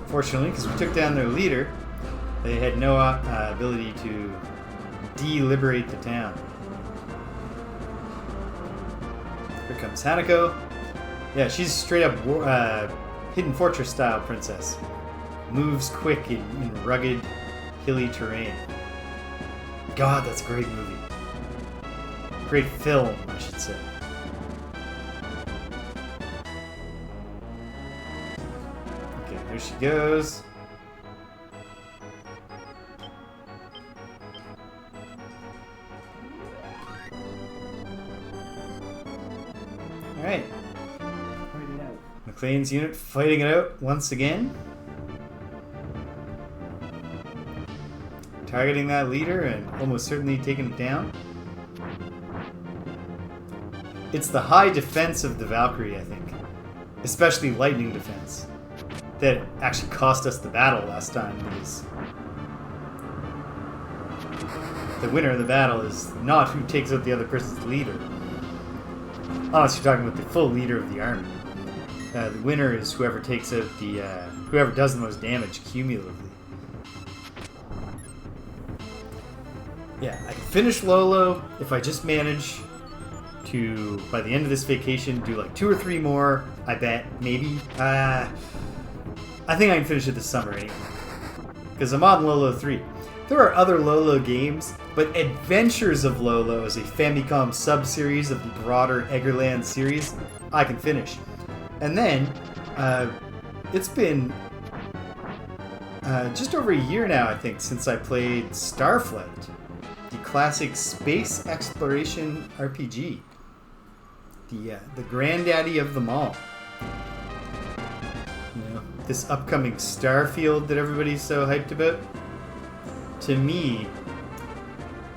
Fortunately, because we took down their leader, they had no ability to deliberate the town. Here comes Hanako. Yeah, she's straight up Hidden Fortress style princess. Moves quick in rugged, hilly terrain. God, that's a great movie. Great film, I should say. Okay, there she goes. Alright. McLean's unit fighting it out once again. Targeting that leader and almost certainly taking it down. It's the high defense of the Valkyrie, I think. Especially lightning defense. That actually cost us the battle last time, because the winner of the battle is not who takes out the other person's leader. Unless you're talking about the full leader of the army. The winner is whoever takes out the whoever does the most damage cumulatively. Yeah, I can finish Lolo if I just manage to, by the end of this vacation, do like 2 or 3 more. I bet, maybe. I think I can finish it this summer anyway, because I'm on Lolo 3. There are other Lolo games, but Adventures of Lolo is a Famicom sub-series of the broader Eggerland series I can finish. And then, it's been just over a year now, I think, since I played Starflight, the classic space exploration RPG. The granddaddy of them all. You know, this upcoming Starfield that everybody's so hyped about. To me,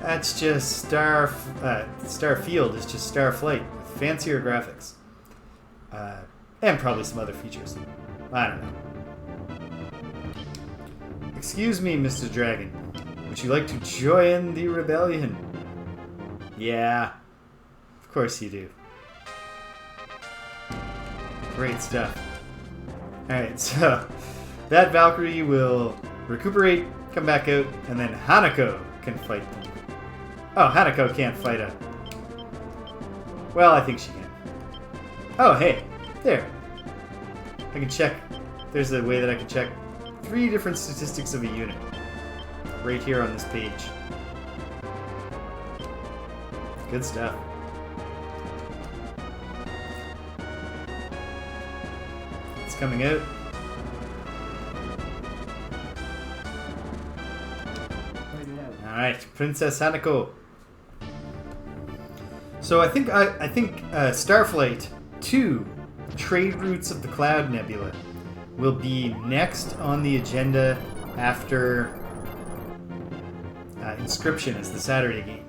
that's just Starfield is just Starflight with fancier graphics. And probably some other features. I don't know. Excuse me, Mr. Dragon. Would you like to join the rebellion? Yeah. Of course you do. Great stuff. Alright, so that Valkyrie will recuperate, come back out, and then Hanako can fight them. Oh, Hanako can't fight a... Well, I think she can. Oh, hey. There. I can check. There's a way that I can check 3 different statistics of a unit. Right here on this page. Good stuff. It's coming out. Alright, Princess Hanako. So I think Starflight 2, Trade Routes of the Cloud Nebula, will be next on the agenda after Inscription as the Saturday game.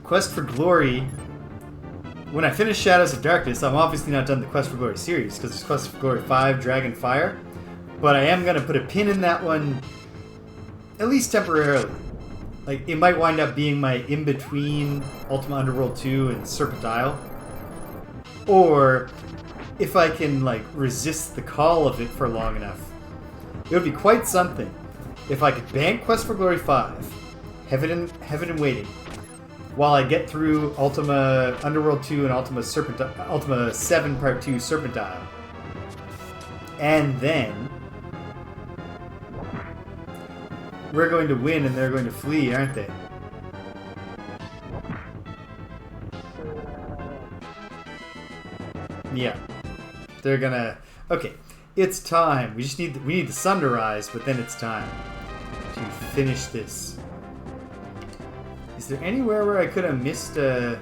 Quest for Glory. When I finish Shadows of Darkness, I'm obviously not done the Quest for Glory series, because there's Quest for Glory 5, Dragon Fire. But I am going to put a pin in that one, at least temporarily. Like, it might wind up being my in-between Ultima Underworld 2 and Serpent Isle. Or, if I can, like, resist the call of it for long enough, it would be quite something if I could bank Quest for Glory 5, Heaven and Waiting, while I get through Ultima Underworld 2 and Ultima 7 Part 2 Serpent Isle. And then we're going to win and they're going to flee, aren't they? Yeah. They're gonna... Okay. It's time. We need the sun to rise, but then it's time to finish this. Is there anywhere where I could have missed a...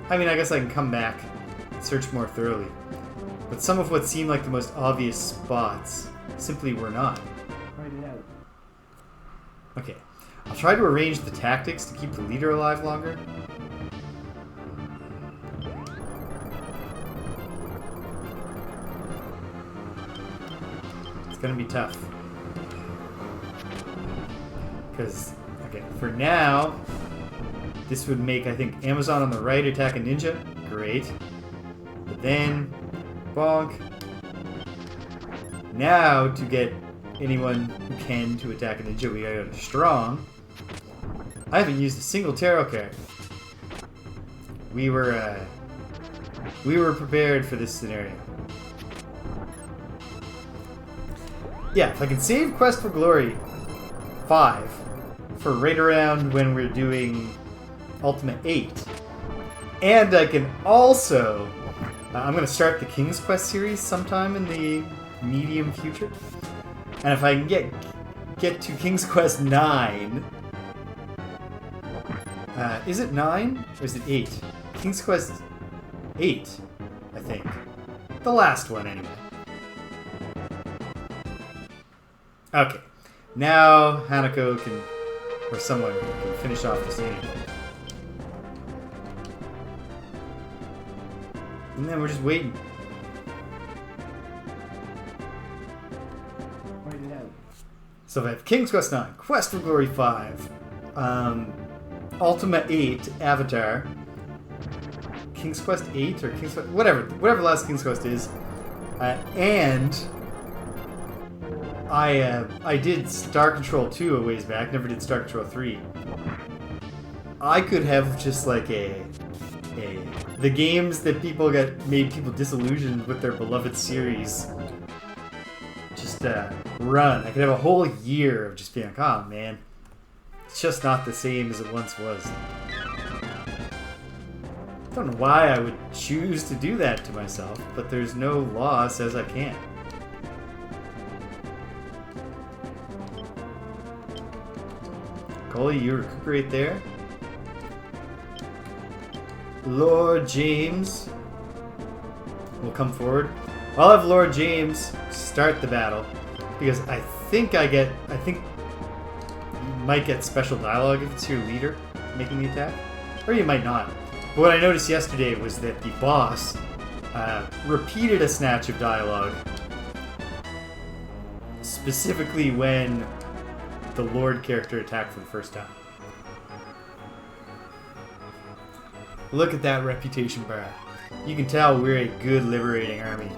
I mean, I guess I can come back and search more thoroughly. But some of what seemed like the most obvious spots simply were not. Okay. I'll try to arrange the tactics to keep the leader alive longer. It's gonna be tough. Because, okay, for now, this would make, I think, Amazon on the right attack a ninja. Great. But then, bonk. Now, to get anyone who can to attack a ninja, we gotta go to strong. I haven't used a single tarot card. We were prepared for this scenario. Yeah, if I can save Quest for Glory 5 for right around when we're doing Ultimate 8. And I can also... I'm going to start the King's Quest series sometime in the medium future. And if I can get to King's Quest 9... is it 9? Or is it 8? King's Quest 8, I think. The last one, anyway. Okay. Now Hanako can... or someone can finish off this unit. And then we're just waiting. So I have King's Quest 9, Quest for Glory 5, Ultima 8, Avatar, King's Quest 8 or King's Quest, whatever last King's Quest is, and I did Star Control 2 a ways back, never did Star Control 3. I could have just like the games that made people disillusioned with their beloved series just run. I could have a whole year of just being like, oh man, it's just not the same as it once was. I don't know why I would choose to do that to myself, but there's no law that says I can't. Coley, you recuperate there. Lord James will come forward. I'll have Lord James start the battle because I think you might get special dialogue if it's your leader making the attack, or you might not. But what I noticed yesterday was that the boss repeated a snatch of dialogue, specifically when the Lord character attacked for the first time. Look at that reputation bar. You can tell we're a good liberating army.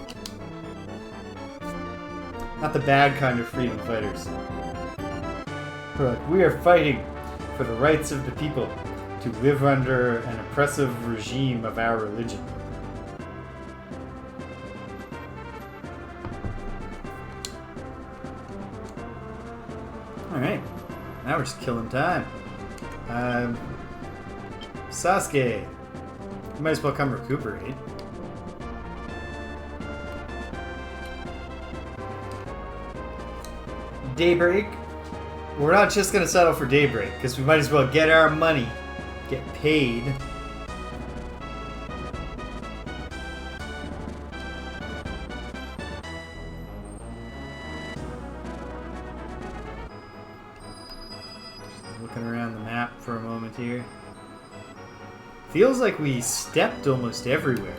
Not the bad kind of freedom fighters. We are fighting for the rights of the people to live under an oppressive regime of our religion. Alright, now we're just killing time. Sasuke, you might as well come recuperate. Daybreak. We're not just going to settle for Daybreak, because we might as well get our money, get paid. Just looking around the map for a moment here. Feels like we stepped almost everywhere.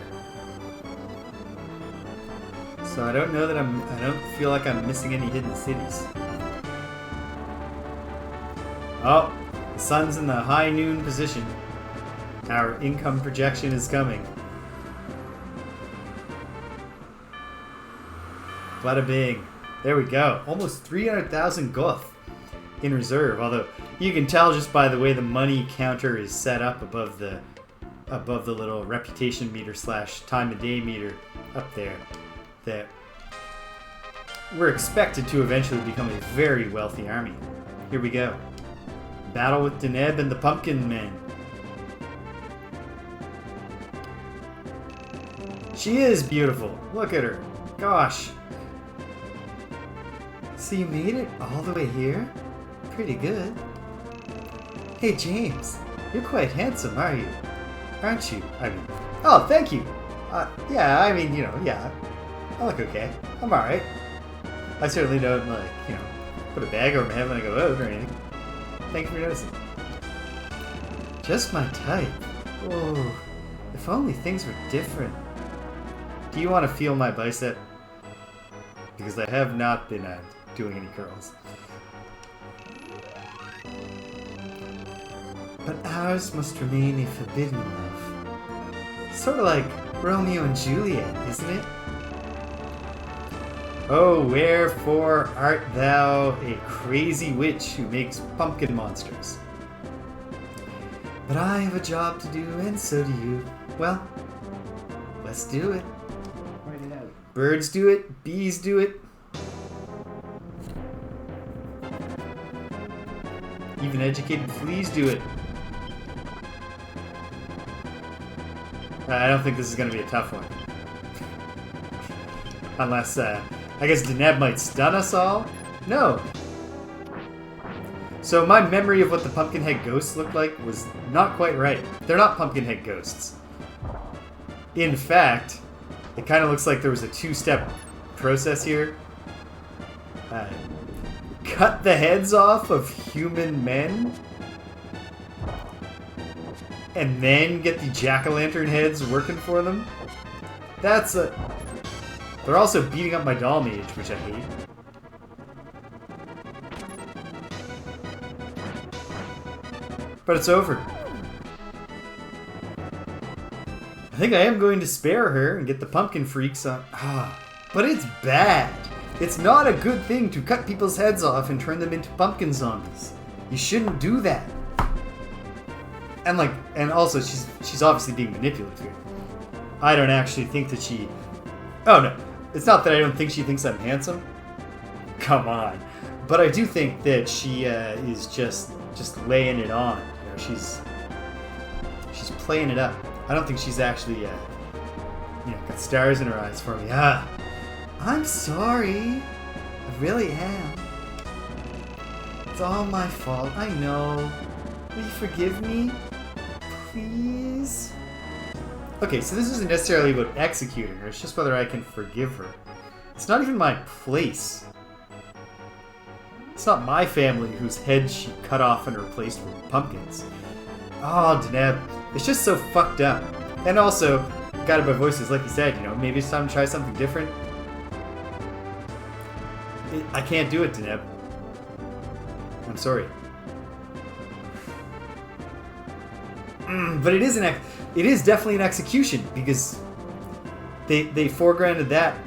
So I don't know that I don't feel like I'm missing any hidden cities. Oh, the sun's in the high noon position. Our income projection is coming. Bada bing. There we go. Almost 300,000 goth in reserve. Although you can tell just by the way the money counter is set up above the little reputation meter / time of day meter up there, that we're expected to eventually become a very wealthy army. Here we go. Battle with Deneb and the Pumpkin Men. She is beautiful. Look at her. Gosh. So you made it all the way here? Pretty good. Hey James, you're quite handsome, are you? Aren't you? I mean, oh, thank you. Yeah, I mean, yeah. I look okay. I'm alright. I certainly don't, put a bag over my head when I go out or anything. Thank you for noticing. Just my type. Oh, if only things were different. Do you want to feel my bicep? Because I have not been doing any curls. But ours must remain a forbidden love. Sort of like Romeo and Juliet, isn't it? Oh, wherefore art thou a crazy witch who makes pumpkin monsters? But I have a job to do, and so do you. Well, let's do it. Birds do it, bees do it. Even educated fleas do it. I don't think this is going to be a tough one. Unless, I guess Deneb might stun us all? No. So my memory of what the Pumpkinhead ghosts looked like was not quite right. They're not Pumpkinhead ghosts. In fact, it kind of looks like there was a two-step process here. Cut the heads off of human men, and then get the jack-o'-lantern heads working for them. That's a... They're also beating up my doll mage, which I hate. But it's over. I think I am going to spare her and get the pumpkin freaks on... but it's bad. It's not a good thing to cut people's heads off and turn them into pumpkin zombies. You shouldn't do that. And also she's obviously being manipulative here. I don't actually think that she... Oh no, it's not that I don't think she thinks I'm handsome. Come on. But I do think that she is just laying it on. You know, she's playing it up. I don't think she's actually got stars in her eyes for me. I'm sorry. I really am. It's all my fault. I know. Will you forgive me? Please? Okay, so this isn't necessarily about executing her. It's just whether I can forgive her. It's not even my place. It's not my family whose heads she cut off and replaced with pumpkins. Oh, Deneb. It's just so fucked up. And also, guided by voices, like you said, maybe it's time to try something different. I can't do it, Deneb. I'm sorry. But it is definitely an execution, because they foregrounded that.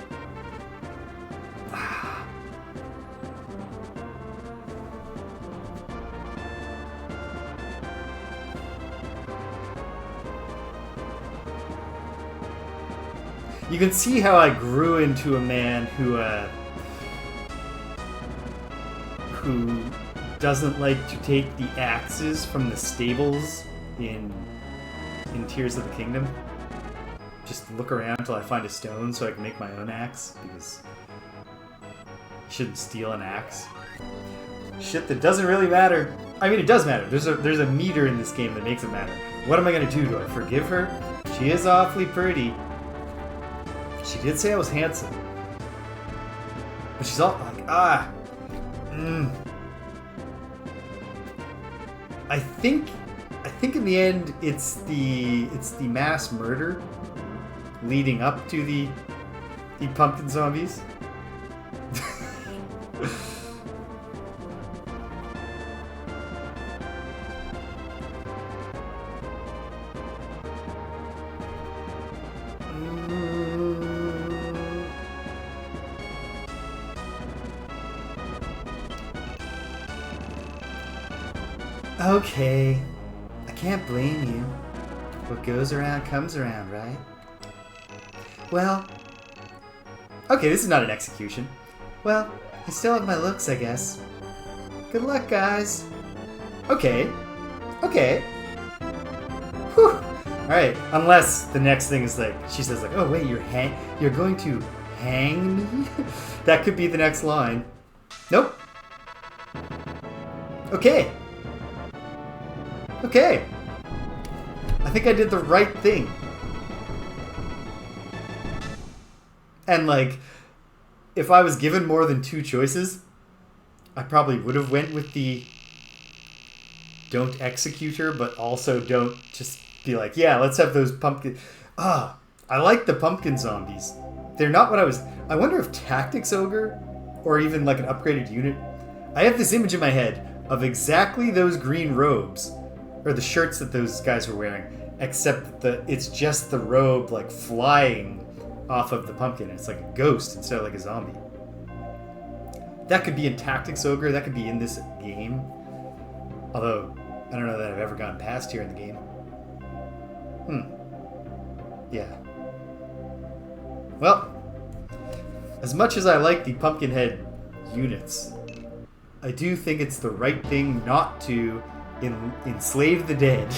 You can see how I grew into a man who doesn't like to take the axes from the stables in Tears of the Kingdom. Just look around until I find a stone so I can make my own axe, because you shouldn't steal an axe. Shit that doesn't really matter. I mean, it does matter. There's a meter in this game that makes it matter. What am I gonna do? Do I forgive her? She is awfully pretty. She did say I was handsome. But she's all like, I think in the end it's the mass murder leading up to the pumpkin zombies. Okay, I can't blame you. What goes around comes around, right? Well, okay, this is not an execution. Well, I still have my looks, I guess. Good luck, guys. Okay. Whew. Alright, unless the next thing is like, she says like, oh wait, you're going to hang me? That could be the next line. Nope. Okay. I think I did the right thing. And like, if I was given more than two choices, I probably would have went with the don't execute her, but also don't just be like, yeah, let's have those pumpkin... I like the pumpkin zombies. They're not what I wonder if Tactics Ogre, or even like an upgraded unit... I have this image in my head of exactly those green robes, or the shirts that those guys were wearing, except that it's just the robe like flying off of the pumpkin. It's like a ghost instead of like a zombie. That could be in Tactics Ogre, that could be in this game. Although, I don't know that I've ever gotten past here in the game. Yeah. Well, as much as I like the Pumpkinhead units, I do think it's the right thing not to enslave the dead.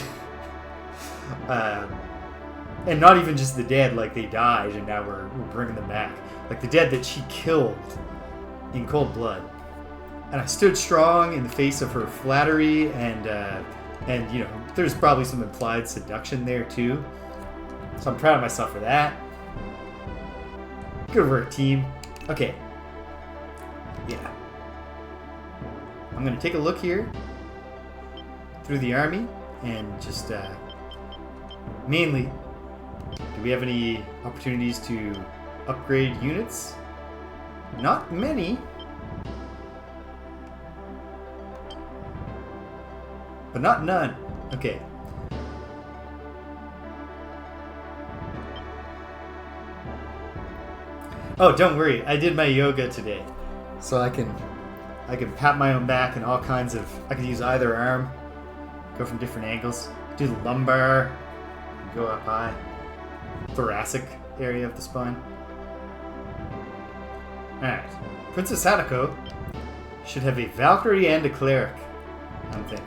And not even just the dead, like they died and now we're bringing them back. Like the dead that she killed in cold blood. And I stood strong in the face of her flattery and you know, there's probably some implied seduction there too. So I'm proud of myself for that. Good work, team. Okay. Yeah. I'm going to take a look here through the army and just mainly, do we have any opportunities to upgrade units? Not many. But not none. Okay. Oh, don't worry. I did my yoga today. So I can pat my own back and all kinds of... I can use either arm. Go from different angles. Do the lumbar. Go up high. Thoracic area of the spine. Alright. Princess Hanako should have a Valkyrie and a Cleric, I'm thinking.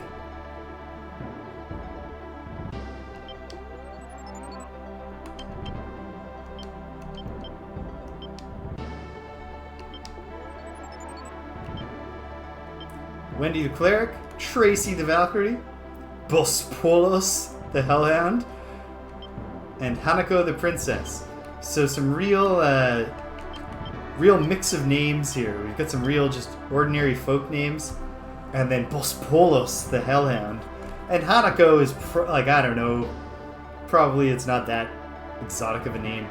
Wendy the Cleric, Tracy the Valkyrie, Bosporos the Hellhound, and Hanako the Princess. So some real mix of names here. We've got some real just ordinary folk names, and then Bosporos the Hellhound. And Hanako is, like, I don't know, probably it's not that exotic of a name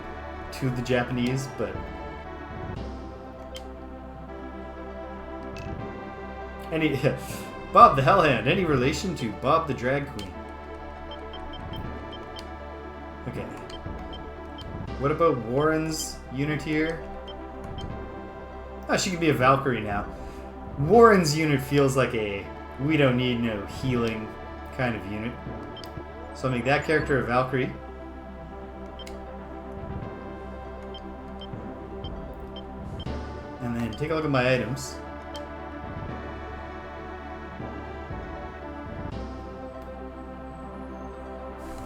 to the Japanese, but... Bob the Hellhound, any relation to Bob the Drag Queen? Okay. What about Warren's unit here? Oh, she could be a Valkyrie now. Warren's unit feels like a we don't need no healing kind of unit. So I'll make that character a Valkyrie. And then take a look at my items.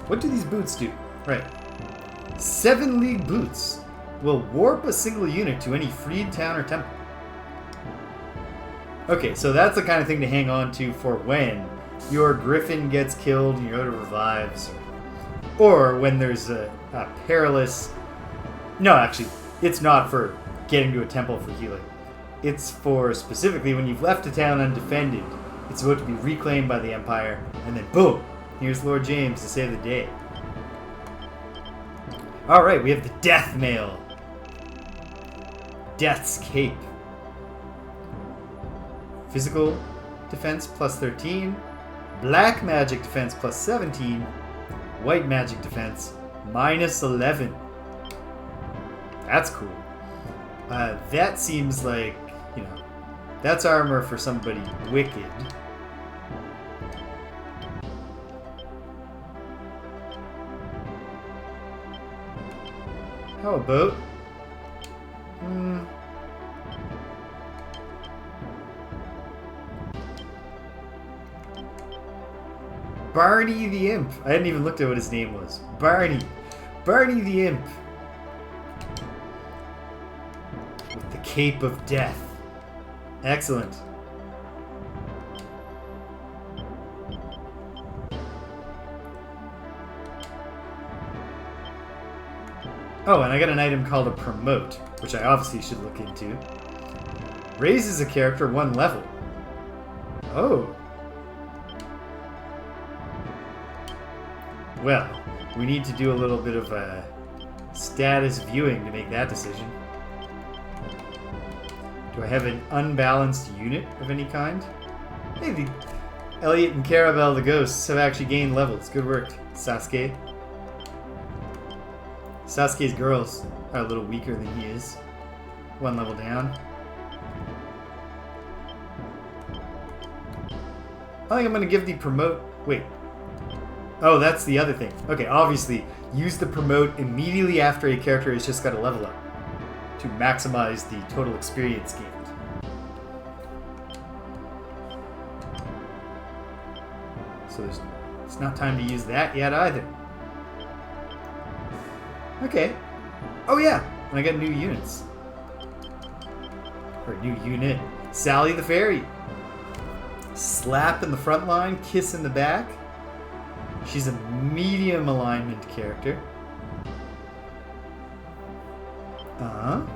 What do these boots do? Right. 7 League boots will warp a single unit to any freed town or temple. Okay, so that's the kind of thing to hang on to for when your griffin gets killed and your Yoda revives. Or when there's a perilous... No, actually, it's not for getting to a temple for healing. It's for specifically when you've left a town undefended. It's about to be reclaimed by the Empire, and then boom! Here's Lord James to save the day. Alright, we have the Death Mail. Death's Cape. Physical defense plus 13. Black magic defense plus 17. White magic defense minus 11. That's cool. That seems like, you know, that's armor for somebody wicked. How about... Barney the Imp. I hadn't even looked at what his name was. Barney. Barney the Imp. With the Cape of Death. Excellent. Oh, and I got an item called a Promote, which I obviously should look into. Raises a character 1 level. Oh. Well, we need to do a little bit of status viewing to make that decision. Do I have an unbalanced unit of any kind? Hey, the Elliot and Carabelle the Ghosts have actually gained levels. Good work, Sasuke. Sasuke's girls are a little weaker than he is. 1 level down. I think I'm going to give the promote... Wait. Oh, that's the other thing. Okay, obviously, use the promote immediately after a character has just got a level up to maximize the total experience gained. So it's not time to use that yet either. Okay. Oh yeah, and I got new units. Or a new unit. Sally the Fairy. Slap in the front line, kiss in the back. She's a medium alignment character. Uh-huh.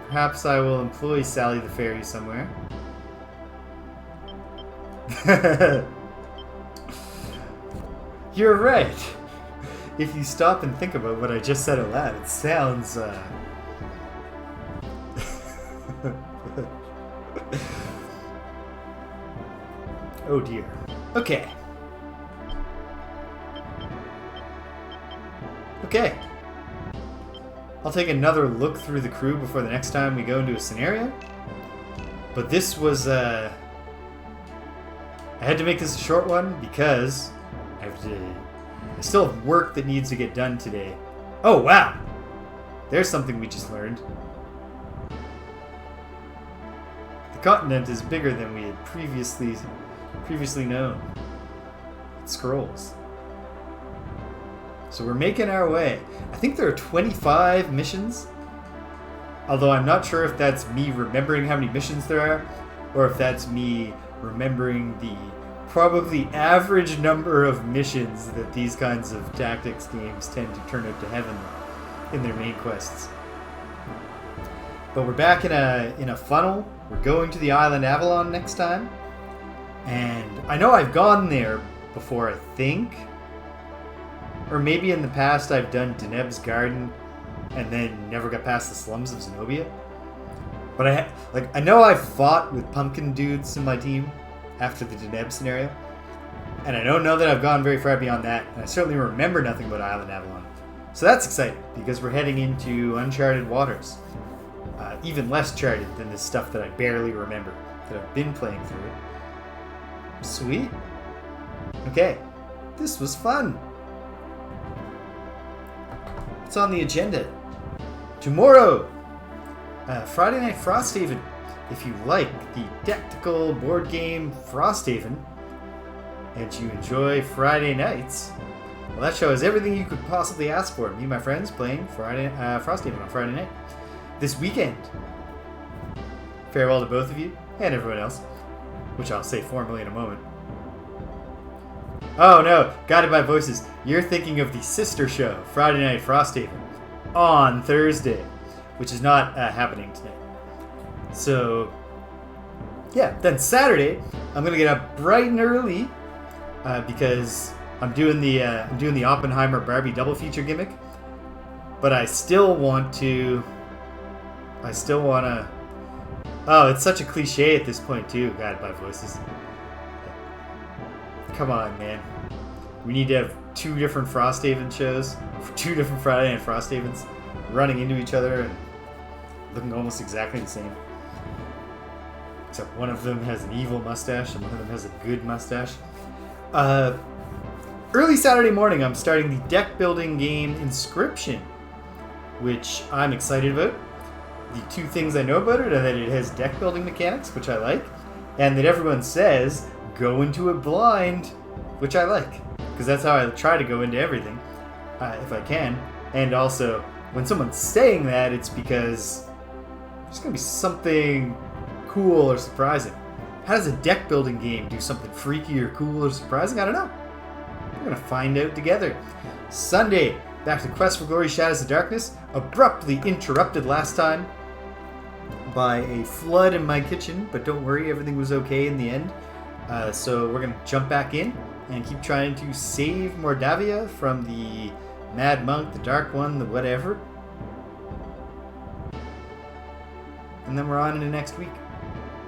Perhaps I will employ Sally the Fairy somewhere. You're right. If you stop and think about what I just said out loud, it sounds, oh dear. Okay. Okay. I'll take another look through the crew before the next time we go into a scenario. But this was, I had to make this a short one because I still have work that needs to get done today. Oh, wow! There's something we just learned. The continent is bigger than we had previously known. It scrolls. So we're making our way. I think there are 25 missions. Although I'm not sure if that's me remembering how many missions there are, or if that's me remembering the probably average number of missions that these kinds of tactics games tend to turn out to heaven in their main quests. But we're back in a funnel. We're going to the island Avalon next time. And I know I've gone there before, I think. Or maybe in the past I've done Deneb's Garden and then never got past the slums of Zenobia. But I know I've fought with pumpkin dudes in my team after the Deneb scenario. And I don't know that I've gone very far beyond that. And I certainly remember nothing about Island Avalon. So that's exciting because we're heading into uncharted waters. Even less charted than this stuff that I barely remember, that I've been playing through it. Sweet. Okay. This was fun. What's on the agenda? Tomorrow, Friday Night Frosthaven. If you like the tactical board game Frosthaven, and you enjoy Friday nights, well, that show has everything you could possibly ask for. Me and my friends playing Frosthaven on Friday night. This weekend. Farewell to both of you, and everyone else, which I'll say formally in a moment. Oh no, guided by voices. You're thinking of the sister show, Friday Night Frosthaven, on Thursday, which is not happening tonight. So, yeah, then Saturday, I'm gonna get up bright and early because I'm doing the Oppenheimer Barbie double feature gimmick. But I still want to. Oh, it's such a cliche at this point too, guided by voices. Come on, man. We need to have two different Frosthaven shows, two different Friday Night Frosthavens, running into each other and looking almost exactly the same. Except one of them has an evil mustache and one of them has a good mustache. Early Saturday morning, I'm starting the deck building game Inscription, which I'm excited about. The two things I know about it are that it has deck building mechanics, which I like, and that everyone says go into it blind, which I like, because that's how I try to go into everything, if I can. And also, when someone's saying that, it's because there's going to be something cool or surprising. How does a deck building game do something freaky or cool or surprising? I don't know. We're going to find out together. Sunday, back to Quest for Glory Shadows of Darkness, abruptly interrupted last time by a flood in my kitchen, but don't worry, everything was okay in the end. So we're going to jump back in and keep trying to save Mordavia from the Mad Monk, the Dark One, the whatever. And then we're on into next week,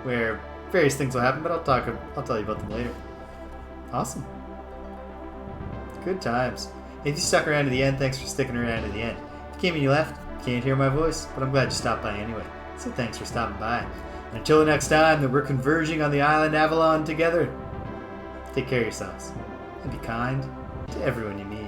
where various things will happen, but I'll tell you about them later. Awesome. Good times. If you stuck around to the end, thanks for sticking around to the end. If you came and you left, can't hear my voice, but I'm glad you stopped by anyway. So thanks for stopping by. And until the next time that we're converging on the island Avalon together, take care of yourselves and be kind to everyone you meet.